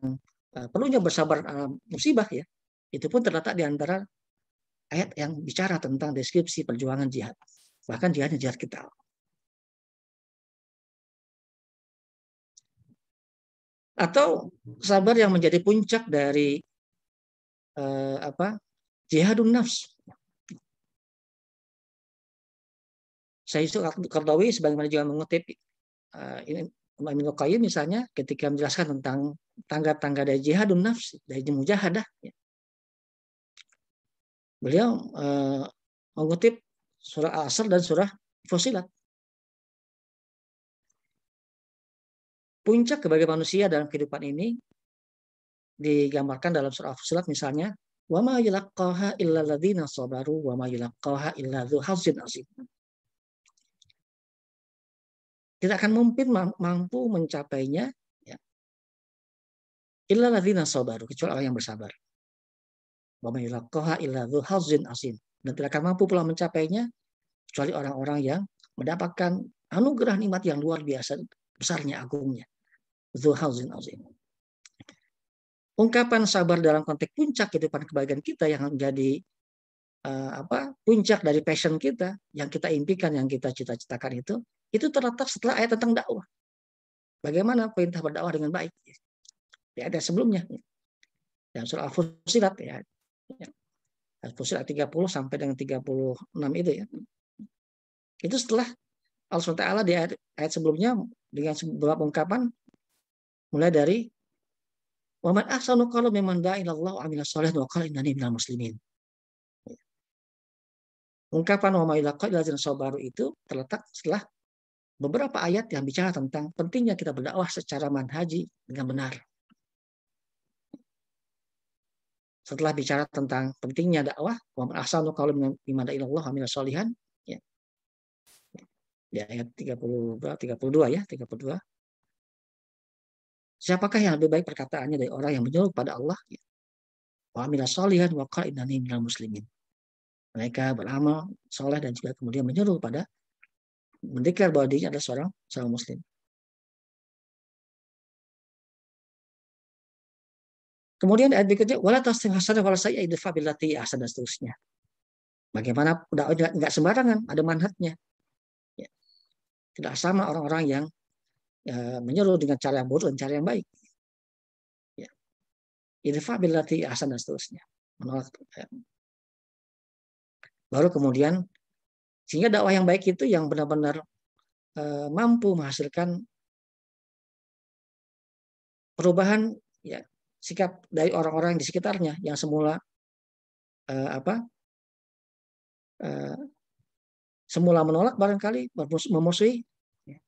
perlunya bersabar musibah ya, itu pun terletak di antara ayat yang bicara tentang deskripsi perjuangan jihad. Bahkan jihad kita. Atau sabar yang menjadi puncak dari jihadun nafs. Syekh Qardawi sebagaimana juga mengutip Imam Ibnu Qayyim misalnya ketika menjelaskan tentang tangga-tangga dari jihadun nafs, dari mujahadah ya. Beliau mengutip surah Al-Asr dan surah Fussilat. Puncak kebahagiaan manusia dalam kehidupan ini digambarkan dalam surah Fussilat misalnya, wa ma yulaqqaha illa alladziina sabaru wa ma yulaqqaha illa dzu hazzin azim. Tidak akan mungkin mampu mencapainya ya. Illa alladziina sabaru, kecuali orang yang bersabar. Wa ma yulaqqaha illa dzu hazzin azim. Dan tidak akan mampu pula mencapainya kecuali orang-orang yang mendapatkan anugerah nikmat yang luar biasa besarnya, agungnya. Dzu hazzin azim. Ungkapan sabar dalam konteks puncak kehidupan kebahagiaan kita yang menjadi puncak dari passion kita, yang kita impikan, yang kita cita-citakan itu terletak setelah ayat tentang dakwah. Bagaimana perintah berdakwah dengan baik? Di ayat sebelumnya, yang surah Al-Fussilat ya, Al-Fussilat 30 sampai dengan 36 itu ya. Itu setelah Allah SWT di ayat sebelumnya dengan beberapa ungkapan mulai dari wa man ahsanu qawlan mimman da'a ila Allah wa 'amila shalihan wa qala innani minal muslimin. Ungkapan wa ma yulaqqa illa alladziina sabaru itu terletak setelah beberapa ayat yang bicara tentang pentingnya kita berdakwah secara manhaji dengan benar. Setelah bicara tentang pentingnya dakwah, wa man ahsanu qawlan mimman da'a ila Allah wa 'amila shalihan ya. Di ayat 32 ya, 32. Siapakah yang lebih baik perkataannya dari orang yang menyeru pada Allah? Wa amila sholihan wa qala innani minal muslimin. Mereka beramal soleh dan juga kemudian menyeru pada mendeklar bahwa dirinya adalah seorang muslim. Kemudian ayat berikutnya wala tasting hasanah wala sayyi'ah idfa billati ahsan dan seterusnya. Bagaimana dakwah enggak sembarangan, ada manhajnya. Ya. Tidak sama orang-orang yang menyeru dengan cara yang buruk dan cara yang baik. Ya. Idfa billati ahsan dan seterusnya. Menolak. Ya. Baru kemudian sehingga dakwah yang baik itu yang benar-benar mampu menghasilkan perubahan ya sikap dari orang-orang di sekitarnya yang semula semula menolak barangkali memusuhi ya,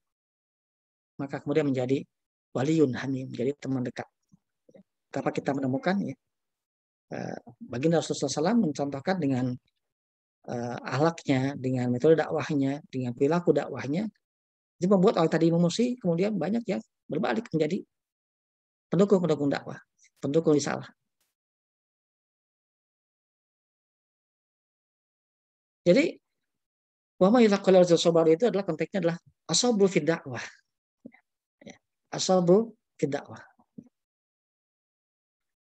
maka kemudian menjadi waliyun hamim, menjadi teman dekat. Tanpa kita menemukan ya baginda Rasulullah SAW mencontohkan dengan ahlaknya, dengan metode dakwahnya, dengan perilaku dakwahnya, itu membuat orang tadi memusuhi kemudian banyak yang berbalik menjadi pendukung dakwah, pendukung risalah. Jadi wama yulaqal sabar itu adalah konteksnya adalah asabru fid dakwah. Asabru fid dakwah.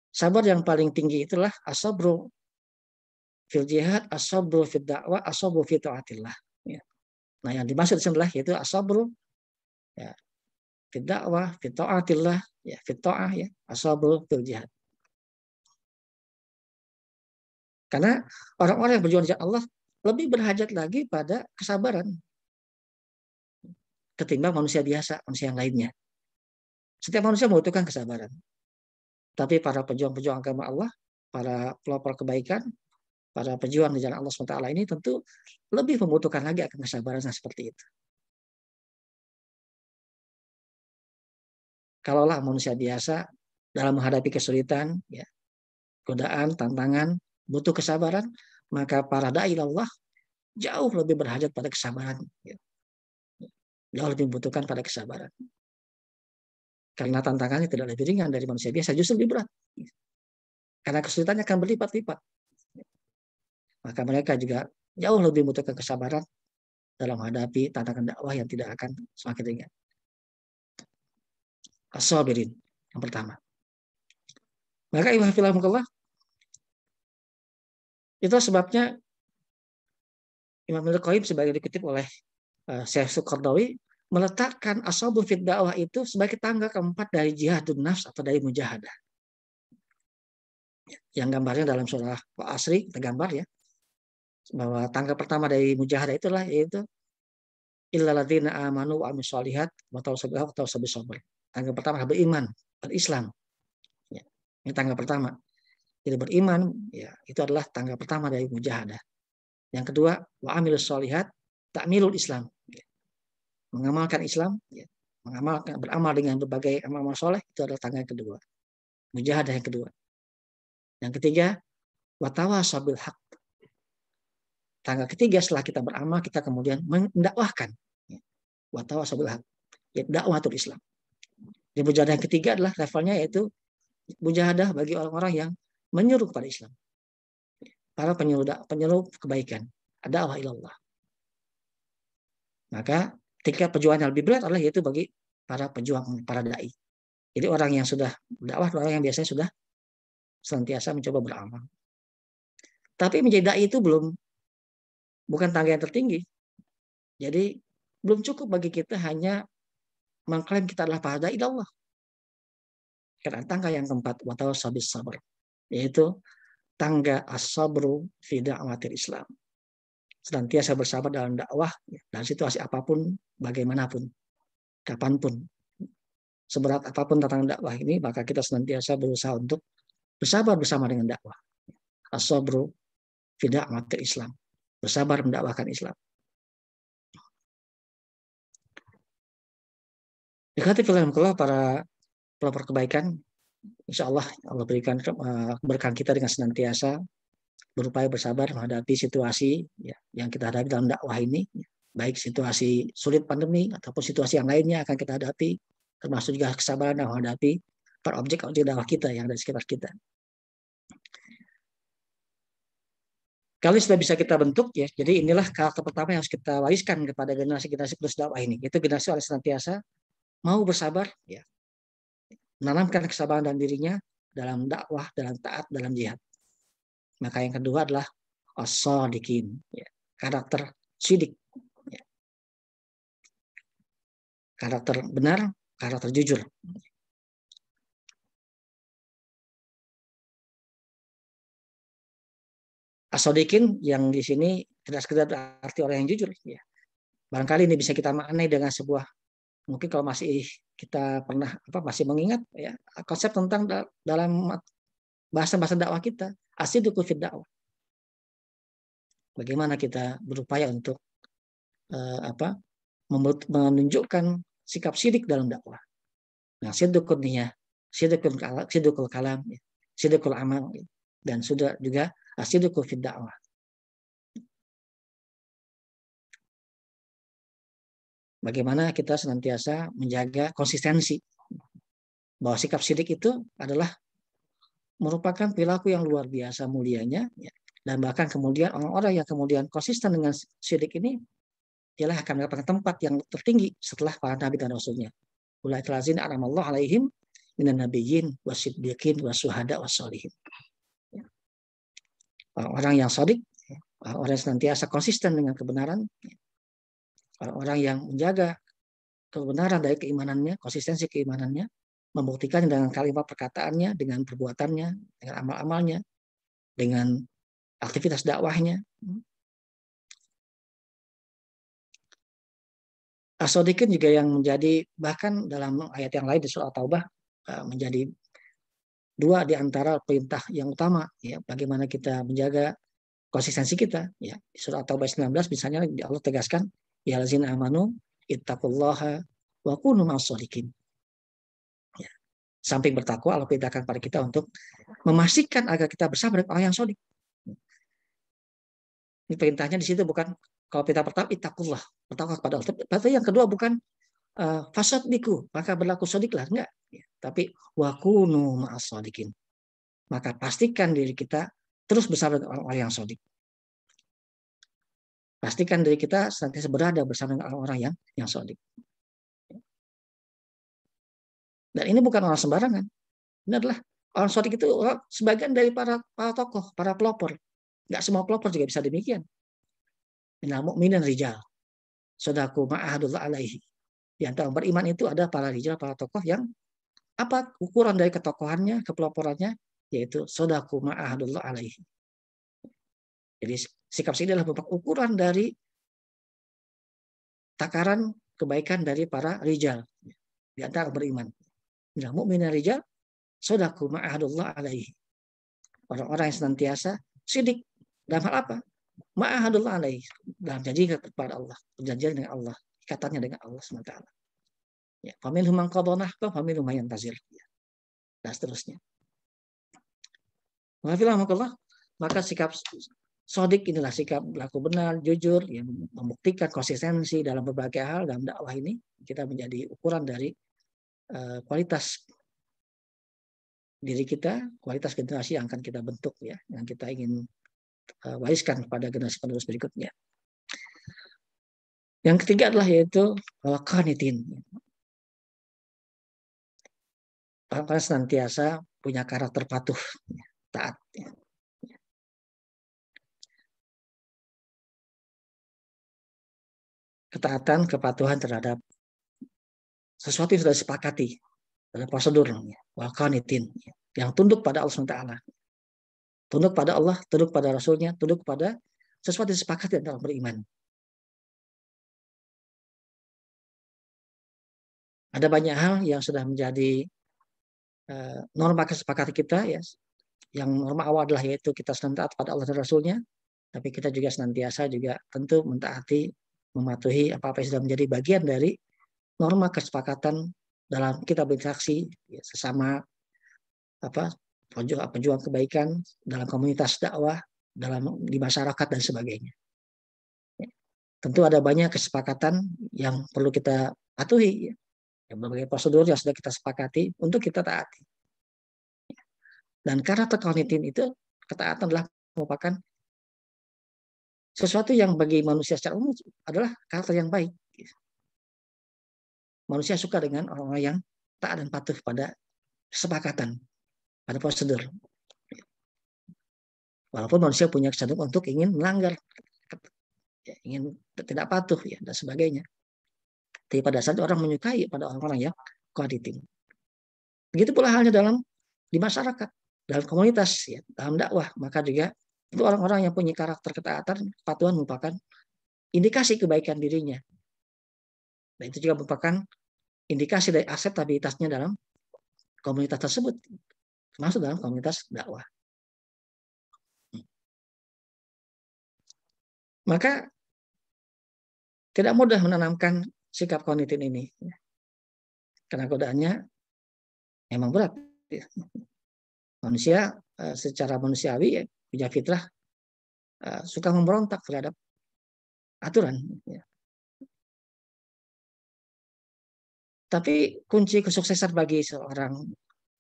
Sabar yang paling tinggi itulah asabru fil jihad, asabru fid dakwah, asabru fi taatillah. Ya. Nah, yang dimaksud adalah yaitu asabru ya fid dakwah, fi taatillah, ya fi taah ya, asabru fil jihad. Karena orang-orang yang berjuang di jalan Allah lebih berhajat lagi pada kesabaran ketimbang manusia biasa, manusia yang lainnya. Setiap manusia membutuhkan kesabaran. Tapi para pejuang-pejuang agama Allah, para pelopor kebaikan, para pejuang di jalan Allah SWT ini tentu lebih membutuhkan lagi akan kesabaran seperti itu. Kalaulah manusia biasa dalam menghadapi kesulitan, ya, godaan, tantangan, butuh kesabaran, maka para dai Allah jauh lebih berhajat pada kesabaran. Ya. Jauh lebih membutuhkan pada kesabaran. Karena tantangannya tidak lebih ringan dari manusia biasa, justru lebih berat. Karena kesulitannya akan berlipat-lipat. Maka mereka juga jauh lebih membutuhkan kesabaran dalam menghadapi tantangan dakwah yang tidak akan semakin ringan. As-sabirin yang pertama. Maka ibahfilahumullah itu sebabnya Imam Al-Qayyim sebagai dikutip oleh Syekh Suqardawi meletakkan as-sabr fid dakwah itu sebagai tangga keempat dari jihadun nafs atau dari mujahadah. Yang gambarnya dalam surah Al-Asri tergambar ya bahwa tangga pertama dari mujahadah itulah yaitu illal ladzina amanu wa amilus sholihat wa tawassaw bis sabr. Tangga pertama beriman, berislam. Ya, ini tangga pertama. Jadi beriman ya itu adalah tangga pertama dari mujahadah. Yang kedua wa amilus sholihat ta'milul Islam. Ya. Mengamalkan Islam, ya. Beramal dengan berbagai amal soleh itu adalah tangga yang kedua. Mujahadah yang kedua. Yang ketiga watawasau bil haq. Tangga ketiga setelah kita beramal kita kemudian mendakwahkan. Watawasau bil haq. Ya, dakwatul Islam. Di mujahadah yang ketiga adalah levelnya yaitu mujahadah bagi orang-orang yang menyuruh kepada Islam. Para penyuruh kebaikan. Dakwah ilallah. Maka tingkat perjuangan yang lebih berat adalah yaitu bagi para pejuang, para dai. Jadi orang yang sudah berdakwah, orang yang biasanya sudah senantiasa mencoba beramal. Tapi menjadi dai itu bukan tangga yang tertinggi. Jadi belum cukup bagi kita hanya mengklaim kita adalah para dai Allah. Karena tangga yang keempat, watawassaw bis sabr, yaitu tangga as-sabru fi da'watil Islam. Senantiasa bersabar dalam dakwah, dalam situasi apapun, bagaimanapun, kapanpun. Seberat apapun tantangan dakwah ini, maka kita senantiasa berusaha untuk bersabar bersama dengan dakwah. As-sabru fi da'watil Islam. Bersabar mendakwahkan Islam. Dikati filmullah para pelopor kebaikan, insya Allah Allah berikan keberkahan kita dengan senantiasa berupaya bersabar menghadapi situasi ya, yang kita hadapi dalam dakwah ini, baik situasi sulit pandemi ataupun situasi yang lainnya akan kita hadapi. termasuk juga kesabaran dalam menghadapi para objek-objek dakwah kita yang ada di sekitar kita. Kalau sudah bisa kita bentuk ya, jadi inilah karakter pertama yang harus kita wariskan kepada generasi-generasi penerus dakwah ini. Itu generasi oleh senantiasa mau bersabar, ya, menanamkan kesabaran dalam dirinya, dalam dakwah, dalam taat, dalam jihad. Maka yang kedua adalah as-shadiqin, ya, karakter sidik, ya, karakter benar, karakter jujur. As-shadiqin yang di sini tidak sekedar arti orang yang jujur, ya. Barangkali ini bisa kita maknai dengan sebuah, mungkin kalau masih kita pernah masih mengingat ya konsep tentang dalam bahasa dakwah kita, asidqu fid dakwah. Bagaimana kita berupaya untuk menunjukkan sikap sidik dalam dakwah. Nah, sidqul niyah, sidqul kalam, sidqul amal, dan sudah juga asidqu fid dakwah. Bagaimana kita senantiasa menjaga konsistensi bahwa sikap sidik itu adalah merupakan perilaku yang luar biasa mulianya, ya. Dan bahkan kemudian orang-orang yang kemudian konsisten dengan sidik ini ialah akan mendapatkan tempat yang tertinggi setelah para nabi dan rasulnya. Ulaikal ladzina an'amallahu alaihim minan nabiyyin wasiddiqin wasuhada wassalihin. Orang yang sidik, orang yang senantiasa konsisten dengan kebenaran, orang yang menjaga kebenaran dari keimanannya, konsistensi keimanannya, membuktikan dengan kalimat perkataannya, dengan perbuatannya, dengan amal-amalnya, dengan aktivitas dakwahnya. As-shadiqin juga yang menjadi, bahkan dalam ayat yang lain di surah Taubah, menjadi dua di antara perintah yang utama, ya, bagaimana kita menjaga konsistensi kita, ya. Di surah Taubah 19 misalnya Allah tegaskan, ya allazina amanu ittaqullaha wa kunu ma'as-shadiqin. Ya. Samping bertakwa, Allah perintahkan pada kita untuk memastikan agar kita bersama dengan orang yang shadiq. Ini perintahnya di situ bukan, kalau perintah pertama ittaqullah, bertakwa kepada Allah. Tapi yang kedua bukan fasaddiqu, maka berlaku shadiqlah, enggak. Ya. Tapi wa kunu ma'as-shadiqin. Maka pastikan diri kita terus bersama dengan orang-orang yang shadiq. Pastikan diri kita senantiasa berada bersama dengan orang-orang yang shadiq. Dan ini bukan orang sembarangan. Ini adalah orang shadiq itu sebagian dari para tokoh, para pelopor. Enggak semua pelopor juga bisa demikian. Minal mu'minin rijal shadaku ma'ahadullah alaihi. Di antara beriman itu ada para rijal, para tokoh yang apa ukuran dari ketokohannya, kepeloporannya, yaitu shadaku ma'ahadullah alaihi. Jadi sikap sini adalah merupakan ukuran dari takaran kebaikan dari para rijal di antara beriman. Minal mu'minin rijal shadaku ma'ahadullah alaihi. Orang-orang yang senantiasa sidik dalam hal apa? Ma'ahadullah alaihi, dalam janji kepada Allah, perjanjian dengan Allah, ikatannya dengan Allah SWT. Ya, faminhum man qadha nahbahu wa faminhum man yantazir. Dan seterusnya. Maka sikap shadiq inilah sikap berlaku benar, jujur, yang membuktikan konsistensi dalam berbagai hal dalam dakwah ini. Kita menjadi ukuran dari kualitas diri kita, kualitas generasi yang akan kita bentuk, ya, yang kita ingin wariskan kepada generasi penerus berikutnya. Yang ketiga adalah yaitu qanitin. Orang-orang senantiasa punya karakter patuh, taat. Ketaatan, kepatuhan terhadap sesuatu yang sudah disepakati dalam prosedur, wal qanitin, yang tunduk pada Allah SWT. Tunduk pada Allah, tunduk pada Rasulnya, tunduk pada sesuatu yang disepakati dalam beriman. Ada banyak hal yang sudah menjadi norma kesepakatan kita, ya. Yang norma awal adalah yaitu kita senantiasa taat pada Allah dan Rasulnya, tapi kita juga senantiasa juga tentu mentaati, mematuhi apa-apa yang sudah menjadi bagian dari norma kesepakatan dalam kita berinteraksi, ya, sesama pejuang kebaikan dalam komunitas dakwah, di masyarakat dan sebagainya. Ya. Tentu ada banyak kesepakatan yang perlu kita patuhi, ya. berbagai prosedur yang sudah kita sepakati untuk kita taati. Dan karakter qanitin itu, ketaatan adalah merupakan sesuatu yang bagi manusia secara umum adalah karakter yang baik. Manusia suka dengan orang-orang yang taat dan patuh pada kesepakatan, pada prosedur. Walaupun manusia punya kecenderungan untuk ingin melanggar, ya, ingin tidak patuh, ya, dan sebagainya. Tapi pada saat orang menyukai pada orang-orang yang qanitin. Begitu pula halnya di masyarakat, dalam komunitas, ya, dalam dakwah, maka juga itu orang-orang yang punya karakter ketaatan, kepatuhan merupakan indikasi kebaikan dirinya. Dan itu juga merupakan indikasi dari akseptabilitasnya dalam komunitas tersebut, termasuk dalam komunitas dakwah. Maka tidak mudah menanamkan sikap qanitin ini, karena godaannya memang berat. Manusia secara manusiawi, ya, punya fitrah suka memberontak terhadap aturan. Ya. Tapi kunci kesuksesan bagi seorang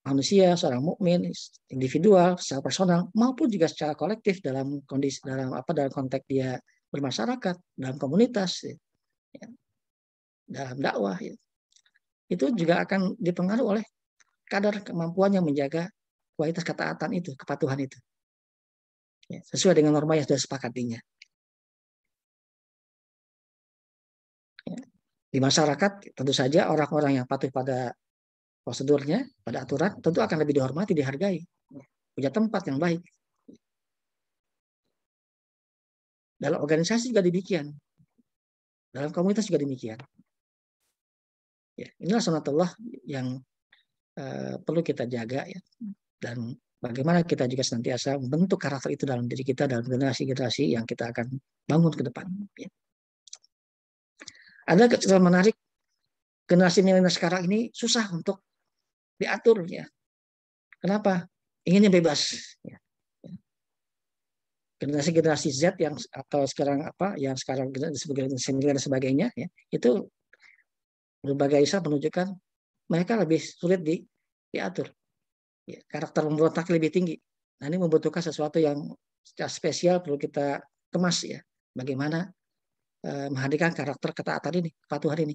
manusia, seorang mukmin, individual, secara personal maupun juga secara kolektif dalam kondisi dalam konteks dia bermasyarakat, dalam komunitas, ya, dalam dakwah, ya, itu juga akan dipengaruhi oleh kadar kemampuannya menjaga kualitas ketaatan itu, kepatuhan itu, ya, sesuai dengan norma yang sudah sepakatinya. Ya. Di masyarakat tentu saja orang-orang yang patuh pada prosedurnya, pada aturan, tentu akan lebih dihormati, dihargai, punya tempat yang baik. Dalam organisasi juga demikian, dalam komunitas juga demikian. Ya, inilah sunatullah yang perlu kita jaga, ya, dan bagaimana kita juga senantiasa membentuk karakter itu dalam diri kita, dalam generasi-generasi yang kita akan bangun ke depan. Ya. Ada kecelakaan menarik, generasi milenial sekarang ini susah untuk diatur, ya. Kenapa? Inginnya bebas. Ya. Generasi-generasi Z yang atau sekarang yang sekarang disebut dan sebagainya, ya, itu berbagai isu menunjukkan mereka lebih sulit diatur. Ya, karakter pemberontak lebih tinggi. Nah, ini membutuhkan sesuatu yang secara spesial perlu kita kemas, ya. Bagaimana menghadirkan karakter ketaatan ini, kepatuhan ini.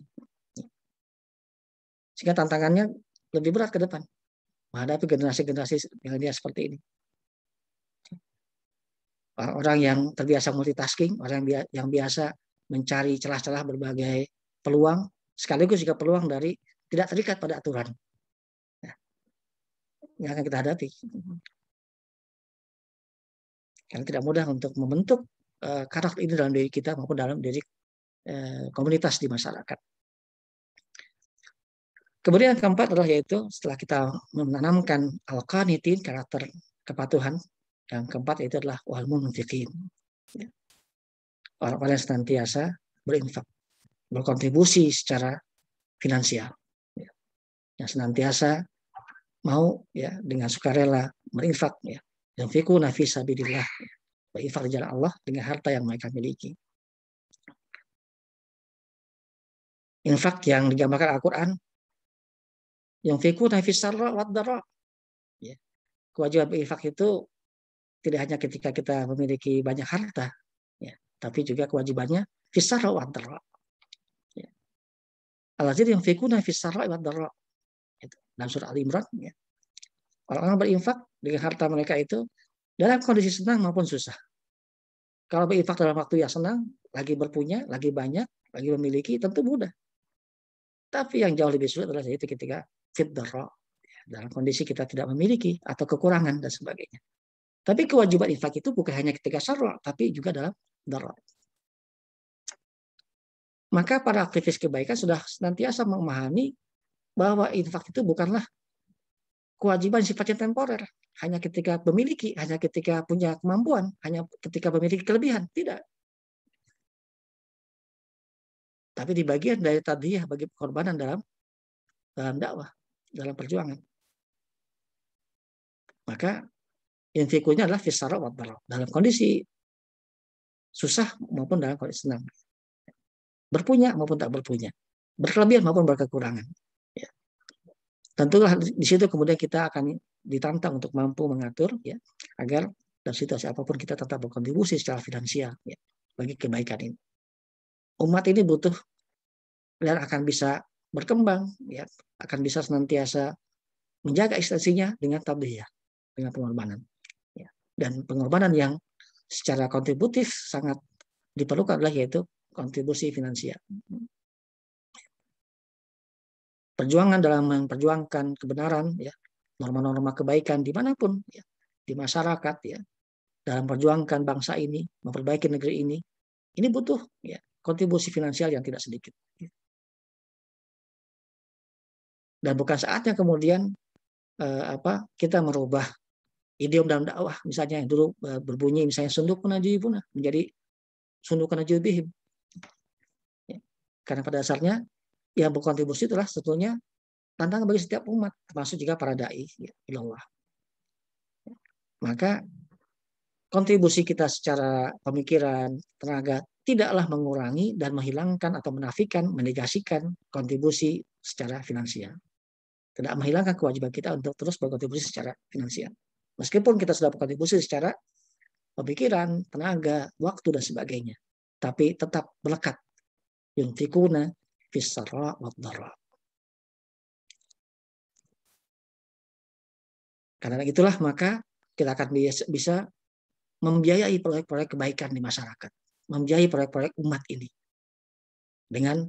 Sehingga tantangannya lebih berat ke depan menghadapi generasi-generasi milenial seperti ini. Orang yang terbiasa multitasking, orang yang biasa mencari celah-celah berbagai peluang, sekaligus juga peluang dari tidak terikat pada aturan. Nah, yang akan kita hadapi. Karena tidak mudah untuk membentuk karakter ini dalam diri kita maupun dalam diri komunitas di masyarakat. Kemudian yang keempat adalah yaitu setelah kita menanamkan al-qanitin, karakter kepatuhan, yang keempat itu adalah wal munfiqin. Orang-orang yang senantiasa berinfak, berkontribusi secara finansial, yang senantiasa mau, ya, dengan sukarela berinfak, ya, yunfiquna fi sabilillah, berinfak di jalan Allah dengan harta yang mereka miliki. Infak yang digambarkan Al-Quran, yunfiquna fi sarra wad dharra. Ya. Kewajiban berinfak itu tidak hanya ketika kita memiliki banyak harta, ya, tapi juga kewajibannya fi sarra wad dharra. Ya. Alladzina yunfiquna fi sarra wad dharra. Dalam surah Al-Imran, ya. Orang-orang berinfak dengan harta mereka itu dalam kondisi senang maupun susah. Kalau berinfak dalam waktu yang senang, lagi berpunya, lagi banyak, lagi memiliki, tentu mudah. Tapi yang jauh lebih sulit adalah itu ketika fit dharra, dalam kondisi kita tidak memiliki atau kekurangan dan sebagainya. Tapi kewajiban infak itu bukan hanya ketika syarra, tapi juga dalam dharra. Maka para aktivis kebaikan sudah senantiasa memahami bahwa infak itu bukanlah kewajiban sifatnya temporer, hanya ketika memiliki, hanya ketika punya kemampuan, hanya ketika memiliki kelebihan. Tidak. Tapi di bagian dari tadhiyah, bagi pengorbanan dalam dakwah, dalam perjuangan. Maka infikunya adalah fisara wa dharra, dalam kondisi susah maupun dalam kondisi senang. Berpunya maupun tak berpunya. Berkelebihan maupun berkekurangan. Tentulah di situ kemudian kita akan ditantang untuk mampu mengatur ya agar dalam situasi apapun kita tetap berkontribusi secara finansial ya bagi kebaikan ini. Umat ini butuh dan akan bisa berkembang ya, akan bisa senantiasa menjaga eksistensinya dengan tabdiyah, dengan pengorbanan ya. Dan pengorbanan yang secara kontributif sangat diperlukan adalah yaitu kontribusi finansial. Perjuangan dalam memperjuangkan kebenaran ya, norma-norma kebaikan dimanapun ya, di masyarakat ya, dalam perjuangkan bangsa ini, memperbaiki negeri ini butuh ya kontribusi finansial yang tidak sedikit. Dan bukan saatnya kemudian kita merubah idiom dalam dakwah, misalnya yang dulu berbunyi misalnya sundukun najibuna menjadi sundukun najibihim. Ya. Karena pada dasarnya yang berkontribusi itulah sebetulnya tantangan bagi setiap umat, termasuk juga para dai ya, ilallah. Maka kontribusi kita secara pemikiran, tenaga tidaklah mengurangi dan menghilangkan atau menafikan, menegasikan kontribusi secara finansial. Tidak menghilangkan kewajiban kita untuk terus berkontribusi secara finansial. Meskipun kita sudah berkontribusi secara pemikiran, tenaga, waktu, dan sebagainya. Tapi tetap melekat. Yunfikuna fis-sarra wad-dharra. Karena itulah maka kita akan bisa membiayai proyek-proyek kebaikan di masyarakat. Membiayai proyek-proyek umat ini. Dengan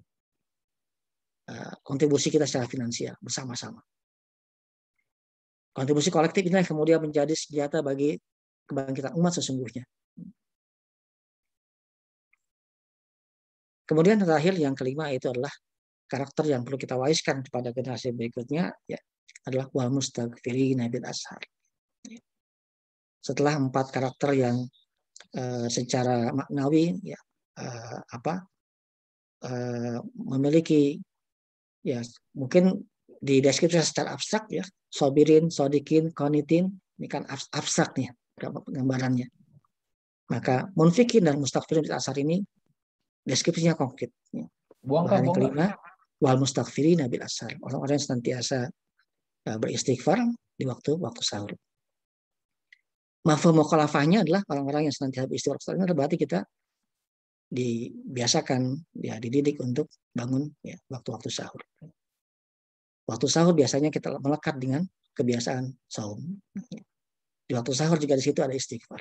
kontribusi kita secara finansial bersama-sama. Kontribusi kolektif ini kemudian menjadi senjata bagi kebangkitan umat sesungguhnya. Kemudian terakhir yang kelima itu adalah karakter yang perlu kita wariskan kepada generasi berikutnya ya adalah wal mustaghfirina bil ashar. Setelah 4 karakter yang secara maknawi ya memiliki ya mungkin dideskripsi secara abstrak ya, sobirin, sodikin, konitin, ini kan abstrak nih gambarannya. Maka munfikin dan mustaghfirin bil ashar ini deskripsinya konkret. Ya. Yang kelima, wal mustaghfirin bil ashar. Orang-orang yang senantiasa beristighfar di waktu sahur. Mafhum mukhalafahnya adalah orang-orang yang senantiasa beristighfar. Ini berarti kita dibiasakan, ya dididik untuk bangun ya waktu-waktu sahur. Waktu sahur biasanya kita melekat dengan kebiasaan saum. Di waktu sahur juga di situ ada istighfar.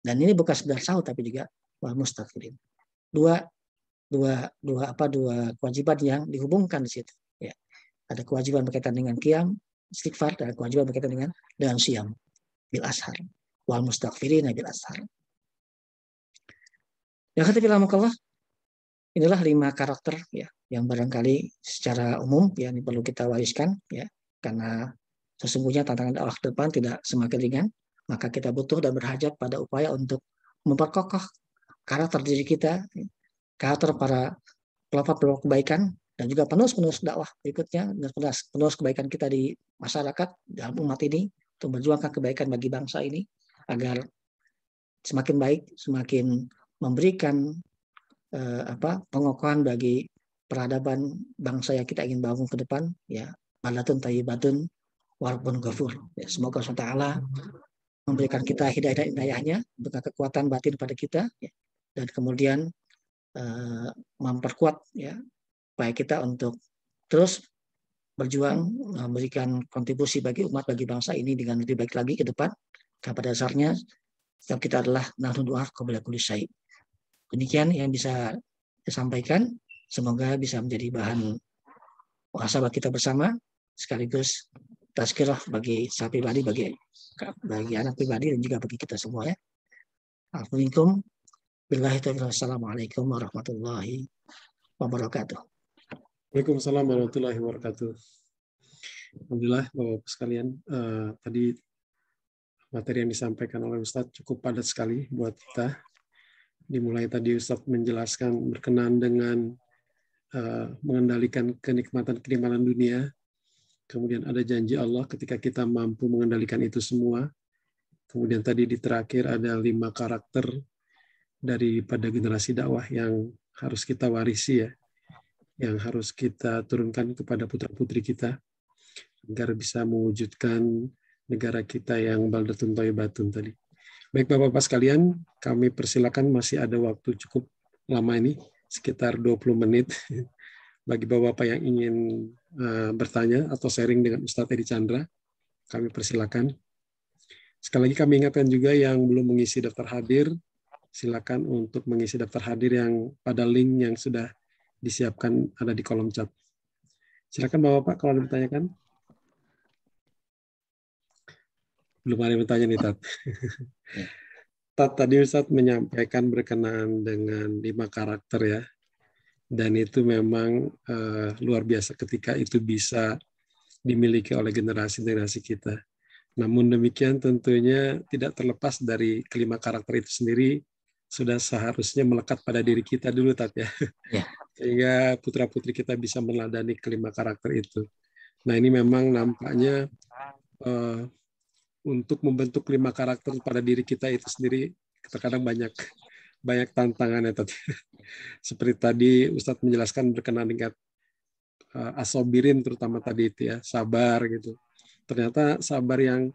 Dan ini bukan sekedar sahur tapi juga wal mustaghfirin. Dua kewajiban yang dihubungkan di situ. Ya. Ada kewajiban berkaitan dengan qiyam, istighfar, dan kewajiban berkaitan dengan siyam bil ashar. Wal mustaghfirin bil ashar. Ya katakanlah Allah, inilah 5 karakter ya yang barangkali secara umum ya ini perlu kita wariskan ya karena sesungguhnya tantangan dakwah ke depan tidak semakin ringan, maka kita butuh dan berhajat pada upaya untuk memperkokoh karakter diri kita, karakter para pelopor kebaikan dan juga penerus dakwah berikutnya dan penerus kebaikan kita di masyarakat dalam umat ini untuk memperjuangkan kebaikan bagi bangsa ini agar semakin baik, semakin memberikan pengokohan bagi peradaban bangsa yang kita ingin bangun ke depan ya balatun thayyibatun warbun ghafur ya, semoga Allah Taala memberikan kita hidayahnya, memberikan kekuatan batin pada kita ya, dan kemudian memperkuat ya upaya kita untuk terus berjuang memberikan kontribusi bagi umat, bagi bangsa ini dengan lebih baik lagi ke depan. Karena pada dasarnya setiap kita adalah nahnu du'a qabla kulli syai'. Demikian yang bisa saya sampaikan. Semoga bisa menjadi bahan muhasabah kita bersama, sekaligus tazkirah bagi saya pribadi, bagi anak pribadi, dan juga bagi kita semua ya. Assalamualaikum warahmatullahi wabarakatuh. Waalaikumsalam warahmatullahi wabarakatuh. Alhamdulillah Bapak-Bapak sekalian, tadi materi yang disampaikan oleh Ustadz cukup padat sekali buat kita. Dimulai tadi Ustadz menjelaskan berkenaan dengan mengendalikan kenikmatan dunia. Kemudian ada janji Allah ketika kita mampu mengendalikan itu semua. Kemudian tadi di terakhir ada 5 karakter daripada generasi dakwah yang harus kita warisi ya, yang harus kita turunkan kepada putra-putri kita. agar bisa mewujudkan negara kita yang baldatun thayyibatun tadi. Baik Bapak-Bapak sekalian, kami persilakan, masih ada waktu cukup lama ini, sekitar 20 menit. Bagi Bapak-Bapak yang ingin bertanya atau sharing dengan Ustadz Edi Chandra, kami persilakan. Sekali lagi kami ingatkan juga yang belum mengisi daftar hadir, silakan untuk mengisi daftar hadir yang pada link yang sudah disiapkan ada di kolom chat. Silakan Bapak-Bapak kalau ada ditanyakan. Belum ada yang bertanya nih, Tat. Tat, tadi Ustadz menyampaikan berkenaan dengan 5 karakter ya. Dan itu memang luar biasa ketika itu bisa dimiliki oleh generasi-generasi kita. Namun demikian tentunya tidak terlepas dari kelima karakter itu sendiri sudah seharusnya melekat pada diri kita dulu, Tat ya. Ya. Sehingga putra-putri kita bisa meneladani kelima karakter itu. Nah ini memang nampaknya untuk membentuk 5 karakter pada diri kita itu sendiri terkadang banyak tantangannya tadi. Seperti tadi Ustadz menjelaskan berkenaan dengan asobirin terutama tadi itu ya, sabar gitu. Ternyata sabar yang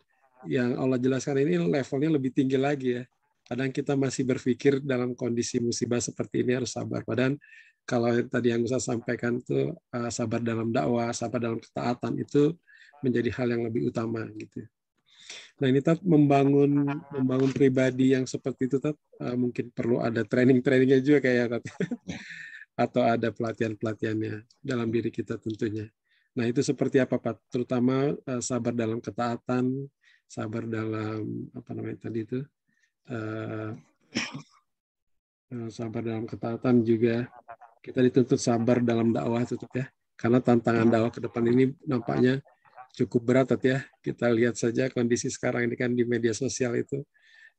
Allah jelaskan ini levelnya lebih tinggi lagi ya. Kadang kita masih berpikir dalam kondisi musibah seperti ini harus sabar. Padahal kalau tadi yang Ustadz sampaikan itu sabar dalam dakwah, sabar dalam ketaatan itu menjadi hal yang lebih utama gitu. Nah ini Tat, membangun pribadi yang seperti itu Tat, mungkin perlu ada training-trainingnya juga kayak Tat. Atau ada pelatihan-pelatihannya dalam diri kita tentunya. Nah itu seperti apa Pak? Terutama sabar dalam ketaatan, sabar dalam apa namanya tadi itu, sabar dalam ketaatan juga. Kita dituntut sabar dalam dakwah tetap ya. Karena tantangan dakwah ke depan ini nampaknya cukup berat ya. Kita lihat saja kondisi sekarang ini kan di media sosial itu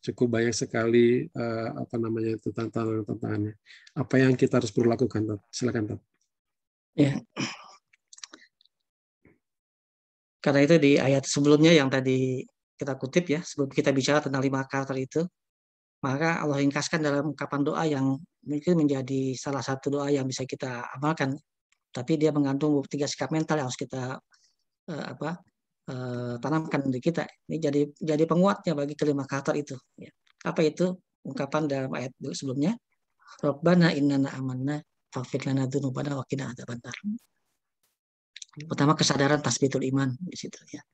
cukup banyak sekali apa namanya itu tantangannya. Apa yang kita harus perlu lakukan, Tat? Silakan, Tat. Ya. Karena itu di ayat sebelumnya yang tadi kita kutip ya, sebelum kita bicara tentang 5 karakter itu, maka Allah ringkaskan dalam ungkapan doa yang mungkin menjadi salah satu doa yang bisa kita amalkan. Tapi dia mengandung 3 sikap mental yang harus kita tanamkan di kita. Ini jadi penguatnya bagi kelima karakter itu. Ya. Apa itu? Ungkapan dalam ayat sebelumnya, Rabbana innana amanna faghfir lana dzunubana wa qina adzabannar. Pertama kesadaran tasbitul iman di situ ya.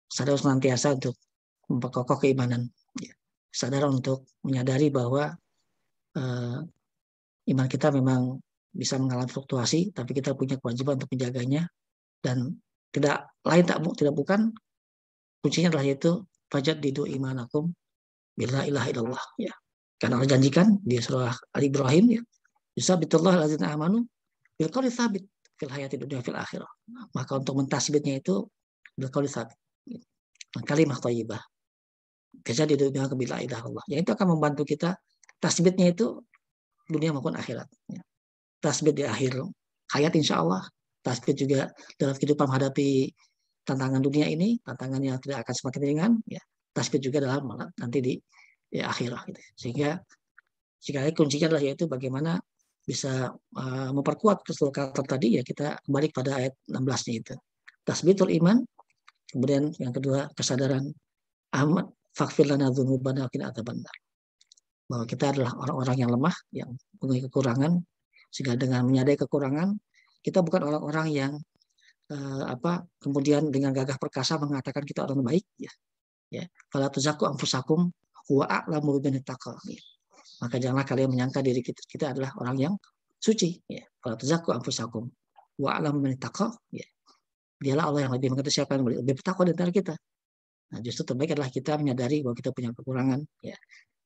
Sadar senantiasa untuk memperkokoh keimanan. Ya. Sadar untuk menyadari bahwa iman kita memang bisa mengalami fluktuasi, tapi kita punya kewajiban untuk menjaganya, dan tidak bukan kuncinya adalah yaitu fajad didu imanakum bila ilaha illallah ya. Karena Allah janjikan di surah Al-Ibrahim ya, yusabitullah allazina amanu bil qawli tsabit fil hayati dunya fil akhirah. Maka untuk mentasbitnya itu bil qawli tsabit. Kalimah thayyibah. Fajad didu imanakum bila ilaha illallah. Yang itu akan membantu kita tasbitnya itu dunia maupun akhirat ya. Tasbit di akhir hayat insya Allah, tasbit juga dalam kehidupan menghadapi tantangan dunia ini, tantangan yang tidak akan semakin ringan, ya. Tasbit juga dalam nanti di akhirat. Gitu. Sehingga kuncinya adalah yaitu bagaimana bisa memperkuat keseluruhan tadi ya, kita kembali pada ayat 16-nya itu. Tasbitul iman, kemudian yang kedua kesadaran Ahmad faghfir lana dzunubana wa qina adzabannar. Bahwa kita adalah orang-orang yang lemah, yang punya kekurangan, sehingga dengan menyadari kekurangan, kita bukan orang-orang yang kemudian dengan gagah perkasa mengatakan kita orang baik ya. Fala tuzakku anfusakum huwa a'lamu biman ittaqa. Maka janganlah kalian menyangka diri kita adalah orang yang suci ya. Fala tuzakku anfusakum huwa a'lamu biman ittaqa ya. Dialah Allah yang lebih mengerti siapa yang lebih bertakwa di antara kita. Nah, justru terbaik adalah kita menyadari bahwa kita punya kekurangan ya.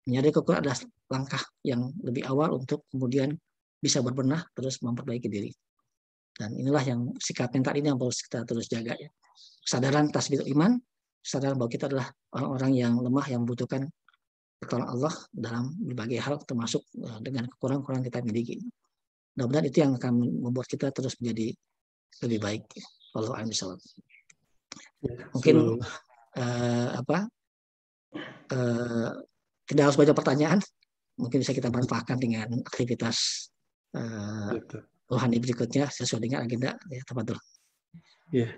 Menyadari kekurangan adalah langkah yang lebih awal untuk kemudian bisa berbenah terus memperbaiki diri. Dan inilah yang sikap mental ini yang harus kita terus jaga ya. Kesadaran tasbih iman, kesadaran bahwa kita adalah orang-orang yang lemah yang membutuhkan pertolongan Allah dalam berbagai hal termasuk dengan kekurangan-kekurangan kita miliki. Mudah-mudahan itu yang akan membuat kita terus menjadi lebih baik. Wallahu a'lam bishawab. Mungkin tidak harus banyak pertanyaan, mungkin bisa kita manfaatkan dengan aktivitas rohani berikutnya sesuai dengan agenda ya, tafadhol. Ya,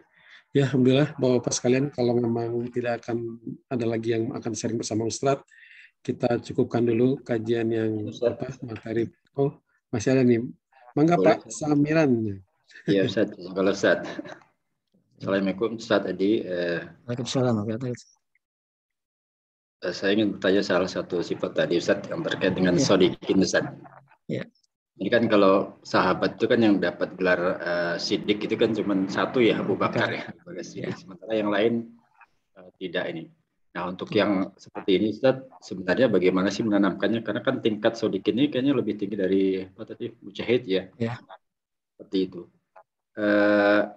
Ya, alhamdulillah Bapak-Bapak sekalian, kalau memang tidak akan ada lagi yang akan sharing bersama Ustadz, kita cukupkan dulu kajian yang Ustaz, materi. Oh, masih ada nih. Mangga boleh. Pak Samiran. Iya Ustaz, kalau Ustaz. Assalamualaikum Ustaz Adi. Waalaikumsalam warahmatullahi wabarakatuh. Saya ingin bertanya salah satu sifat tadi Ustaz yang terkait dengan Ya. sodikin Ustaz. Ya. Ini kan kalau sahabat itu kan yang dapat gelar Siddiq itu kan cuma satu ya, Abu Bakar ya, sebagai Siddiq. Sementara yang lain tidak ini. Nah untuk yang seperti ini Ustaz, sebenarnya bagaimana sih menanamkannya? Karena kan tingkat sodikin ini kayaknya lebih tinggi dari apa tadi mujahid ya. Ya. Seperti itu.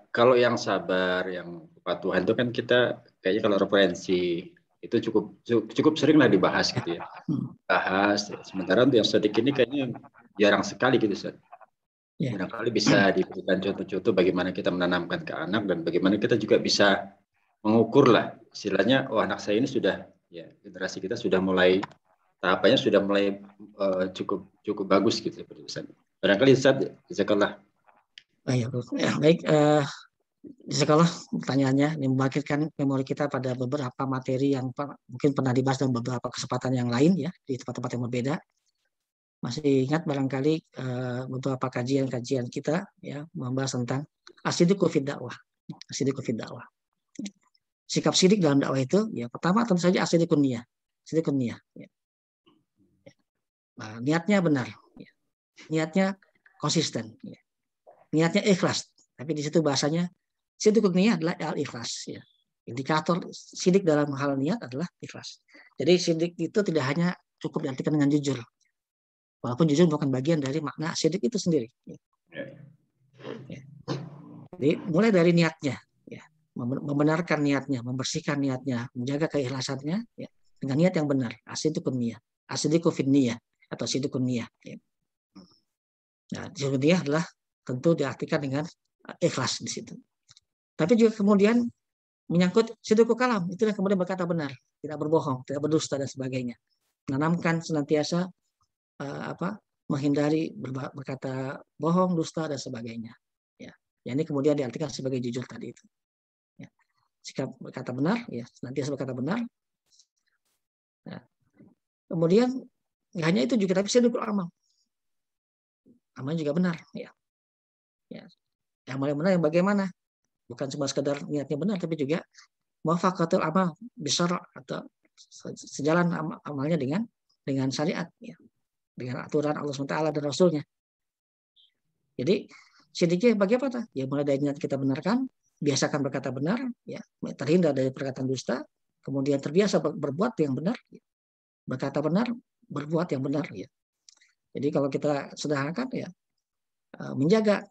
Kalau yang sabar, yang kepatuhan itu kan kita kayaknya kalau referensi itu cukup sering lah dibahas gitu ya. Bahas. Sementara untuk yang sedikit ini kayaknya jarang sekali gitu Ustaz. Barangkali bisa diberikan contoh-contoh bagaimana kita menanamkan ke anak dan bagaimana kita juga bisa mengukur lah istilahnya, oh anak saya ini sudah ya generasi kita sudah mulai tahapannya sudah mulai cukup bagus gitu seperti Ustaz. Barangkali Ustaz, jazakallah. Baik, sekolah pertanyaannya ini membangkitkan memori kita pada beberapa materi yang mungkin pernah dibahas dalam beberapa kesempatan yang lain ya di tempat-tempat yang berbeda. Masih ingat barangkali beberapa kajian-kajian kita ya membahas tentang as-sidqu fid dakwah. As-sidqu fid dakwah. Sikap sidik dalam dakwah itu ya pertama tentu saja as-sidqun niyah. Sidqun niyah. Ya. Nah, niatnya benar. Ya. Niatnya konsisten. Ya. Niatnya ikhlas, tapi di situ bahasanya sidqun niyah adalah al-ikhlas ya. Indikator sidik dalam hal niat adalah ikhlas. Jadi sidik itu tidak hanya cukup diartikan dengan jujur. Walaupun jujur bukan bagian dari makna sidik itu sendiri. Ya. Jadi mulai dari niatnya ya. Membenarkan niatnya, membersihkan niatnya, menjaga keikhlasannya ya. Dengan niat yang benar, as-sidqun niyah, as-sidqu fin niyah atau sidqun niyah ya. Nah, sidqun niyah adalah tentu diartikan dengan ikhlas di situ. Tapi juga kemudian menyangkut sidqul kalam, itu yang kemudian berkata benar, tidak berbohong, tidak berdusta dan sebagainya. Menanamkan senantiasa menghindari berkata bohong, dusta dan sebagainya. Ya, ini kemudian diartikan sebagai jujur tadi itu. Ya. Sikap berkata benar, ya senantiasa berkata benar. Ya. Kemudian nggak hanya itu juga, tapi sidqul amal. Amalnya juga benar, ya. Ya. Yang paling benar yang bagaimana? Bukan cuma sekedar niatnya benar, tapi juga muwafaqatul amal bisar atau sejalan amalnya dengan syariat, ya. Dengan aturan Allah SWT dan Rasulnya. Jadi sidiknya bagaimana? Ya mulai dari niat kita benarkan, biasakan berkata benar, ya terhindar dari perkataan dusta, kemudian terbiasa berbuat yang benar, ya. Berkata benar, berbuat yang benar, ya. Jadi kalau kita sederhanakan ya menjaga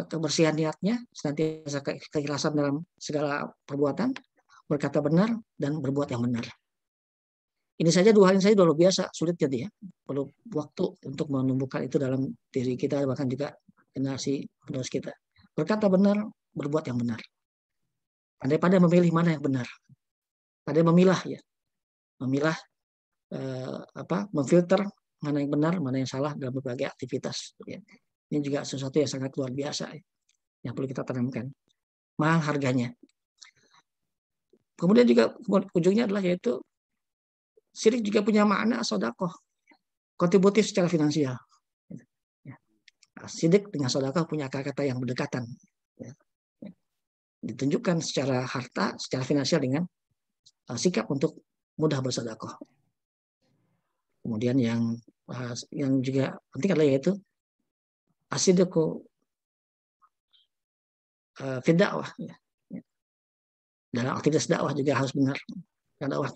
kebersihan niatnya, senantiasa keikhlasan dalam segala perbuatan, berkata benar dan berbuat yang benar. Ini saja dua hal yang saya luar biasa sulit jadi ya. Perlu waktu untuk menumbuhkan itu dalam diri kita, bahkan juga generasi penerus kita. Berkata benar, berbuat yang benar. Pandai-pandai memilih mana yang benar. Pandai memilah ya. Memilah memfilter mana yang benar, mana yang salah dalam berbagai aktivitas. Ya. Ini juga sesuatu yang sangat luar biasa ya, yang perlu kita tanamkan. Mahal harganya. Kemudian juga ujungnya adalah yaitu syirik juga punya makna sedekah, kontributif secara finansial. Syirik dengan sedekah punya kata-kata yang berdekatan. Ditunjukkan secara harta, secara finansial dengan sikap untuk mudah bersedekah. Kemudian yang juga penting adalah yaitu as-sidqu fi dakwah. Dalam aktivitas dakwah juga harus benar. Karena dakwah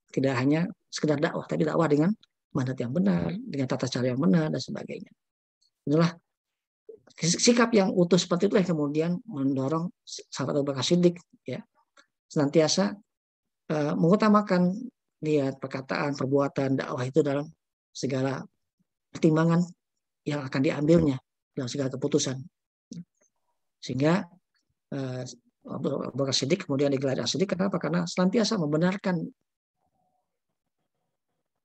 tidak hanya sekedar dakwah, tapi dakwah dengan mandat yang benar, dengan tata cara yang benar dan sebagainya. Inilah sikap yang utuh seperti itu yang kemudian mendorong sahabat Abu Bakar Siddiq ya senantiasa mengutamakan niat, perkataan, perbuatan, dakwah itu dalam segala pertimbangan yang akan diambilnya dalam segala keputusan. Sehingga Abu Bakar Siddiq kemudian digelar As-Siddiq kenapa? Karena senantiasa membenarkan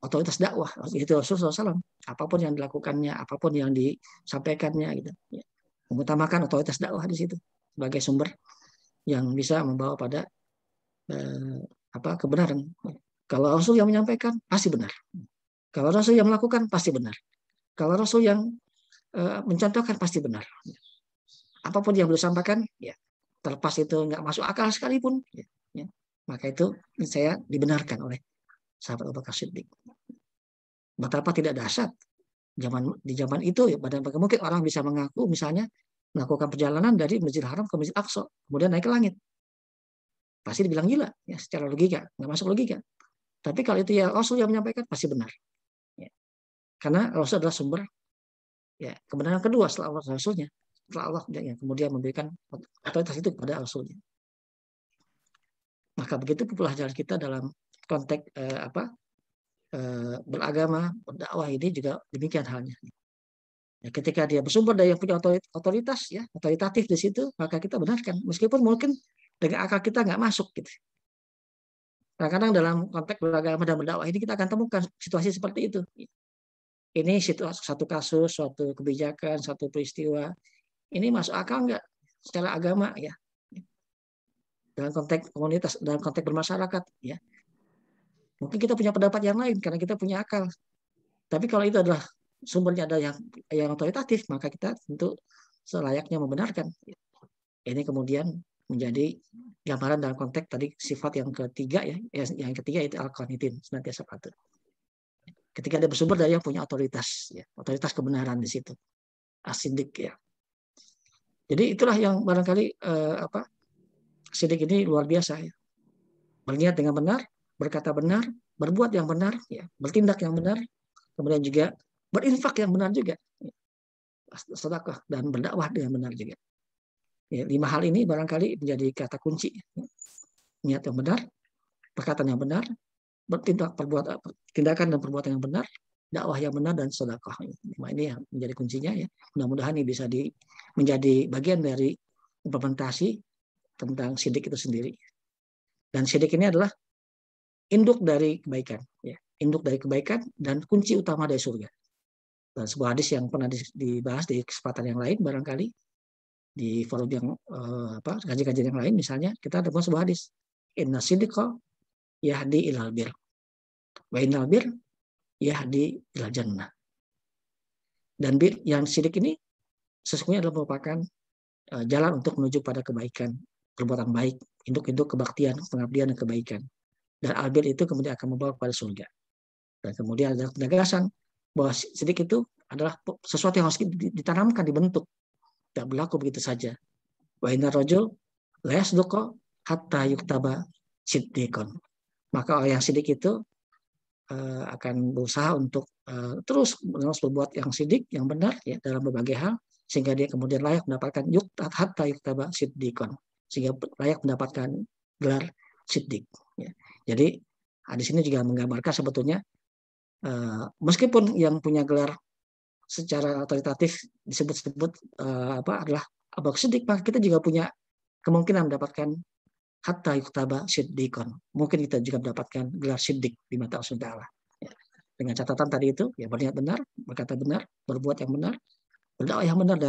otoritas dakwah itu Rasulullah SAW, apapun yang dilakukannya, apapun yang disampaikannya gitu, ya. Mengutamakan otoritas dakwah di situ sebagai sumber yang bisa membawa pada kebenaran. Kalau Rasul yang menyampaikan pasti benar. Kalau Rasul yang melakukan pasti benar. Kalau Rasul yang mencontohkan pasti benar. Apapun yang beliau sampaikan, ya terlepas itu nggak masuk akal sekalipun, ya, maka itu saya dibenarkan oleh sahabat Abu Bakar Siddiq. Betapa tidak dahsyat di zaman itu, ya, mungkin orang bisa mengaku misalnya melakukan perjalanan dari Masjidil Haram ke Masjid Aqsa, kemudian naik ke langit. Pasti dibilang gila, ya, secara logika, nggak masuk logika. Tapi kalau itu ya Rasul yang menyampaikan pasti benar. Ya. Karena Rasul adalah sumber ya kebenaran kedua setelah Allah Rasulnya. Setelah Allah yang kemudian memberikan otoritas itu kepada Rasulnya. Maka begitu pelajaran kita dalam konteks beragama, berdakwah ini juga demikian halnya. Ya, ketika dia bersumber dari yang punya otoritas, ya otoritatif di situ, maka kita benarkan, meskipun mungkin dengan akal kita nggak masuk gitu. Kadang-kadang dalam konteks beragama dan berdakwah ini kita akan temukan situasi seperti itu. Ini satu kasus, suatu kebijakan, satu peristiwa, ini masuk akal nggak secara agama, ya, dalam konteks komunitas, dalam konteks bermasyarakat, ya. Mungkin kita punya pendapat yang lain karena kita punya akal. Tapi kalau itu adalah sumbernya ada yang otoritatif, maka kita tentu selayaknya membenarkan. Ini kemudian menjadi gambaran dalam konteks tadi sifat yang ketiga, ya. Yang ketiga itu al-qanitin, senantiasa patuh. Ketika dia bersumber dari yang punya otoritas, ya, otoritas kebenaran di situ, as-siddiq, ya. Jadi itulah yang barangkali siddiq ini luar biasa, ya. Berniat dengan benar, berkata benar, berbuat yang benar, ya, bertindak yang benar, kemudian juga berinfak yang benar juga, sedekah dan berdakwah dengan benar juga. Ya, 5 hal ini barangkali menjadi kata kunci. Niat yang benar, perkataan yang benar, tindakan dan perbuatan yang benar, dakwah yang benar, dan sedekah. Ini yang menjadi kuncinya, ya. Mudah-mudahan ini bisa menjadi bagian dari implementasi tentang siddiq itu sendiri. Dan siddiq ini adalah induk dari kebaikan, ya. Induk dari kebaikan dan kunci utama dari surga. Dan sebuah hadis yang pernah dibahas di kesempatan yang lain, barangkali di forum yang kajian-kajian yang lain, misalnya kita ada sebuah hadis, inna siddiqa yahdi ilal bir, wa innal bir yahdi ilal jannah. Dan yang siddiq ini sesungguhnya adalah merupakan jalan untuk menuju pada kebaikan, perbuatan baik, induk-induk kebaktian, pengabdian dan kebaikan. Dan albir itu kemudian akan membawa kepada surga. Dan kemudian ada penegasan bahwa siddiq itu adalah sesuatu yang harus ditanamkan, dibentuk. Tidak berlaku begitu saja. Wa inna rajul la yasduqa hatta yuktaba siddiqon. Maka orang yang siddiq itu akan berusaha untuk terus berbuat yang siddiq, yang benar, ya, dalam berbagai hal, sehingga dia kemudian layak mendapatkan hatta yuktaba siddiqon, sehingga layak mendapatkan gelar siddiq, ya. Jadi di sini juga menggambarkan sebetulnya meskipun yang punya gelar secara otoritatif disebut-sebut adalah Abu Bakar Siddiq, maka kita juga punya kemungkinan mendapatkan hatta yuktaba siddiqon. Mungkin kita juga mendapatkan gelar siddiq di mata Allah Taala. Ya. Dengan catatan tadi itu, ya, berniat benar, berkata benar, berbuat yang benar, berdakwah yang benar,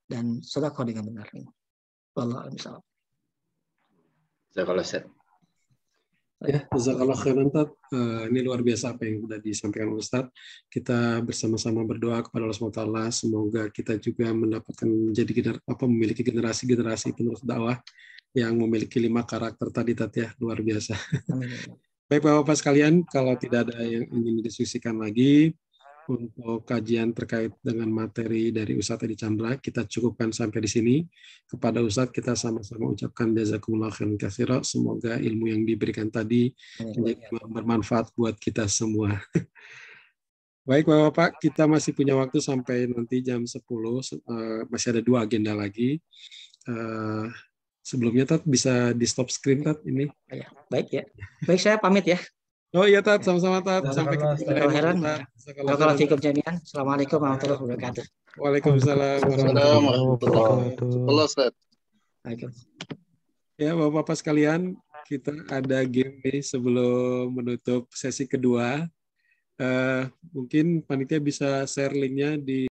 dan sedekah dengan benar. Wallahu a'lam. Jazakallah khair. Ya, jazakallah khairan, Tat. Ini luar biasa apa yang sudah disampaikan Ustaz. Kita bersama-sama berdoa kepada Allah SWT, semoga kita juga mendapatkan memiliki generasi-generasi penerus dakwah yang memiliki 5 karakter tadi, Tat, ya. Luar biasa. Amin. Baik Bapak-Bapak sekalian, kalau tidak ada yang ingin didiskusikan lagi untuk kajian terkait dengan materi dari Ustadz Edi Chandra, kita cukupkan sampai di sini. Kepada Ustadz kita sama-sama ucapkan jazakumullah khairan katsira. Semoga ilmu yang diberikan tadi menjadi bermanfaat buat kita semua. Baik Bapak-Bapak, kita masih punya waktu sampai nanti jam 10, masih ada 2 agenda lagi. Sebelumnya Tat bisa di stop screen, Tat, ini. Baik, ya. Baik, saya pamit, ya. Oh iya, Tat, sama-sama, Tat. Sampai ketemu lain. Assalamualaikum warahmatullahi wabarakatuh. Waalaikumsalam warahmatullahi wabarakatuh. Ya, Bapak-Bapak sekalian, kita ada game nih sebelum menutup sesi kedua. Mungkin panitia bisa share linknya di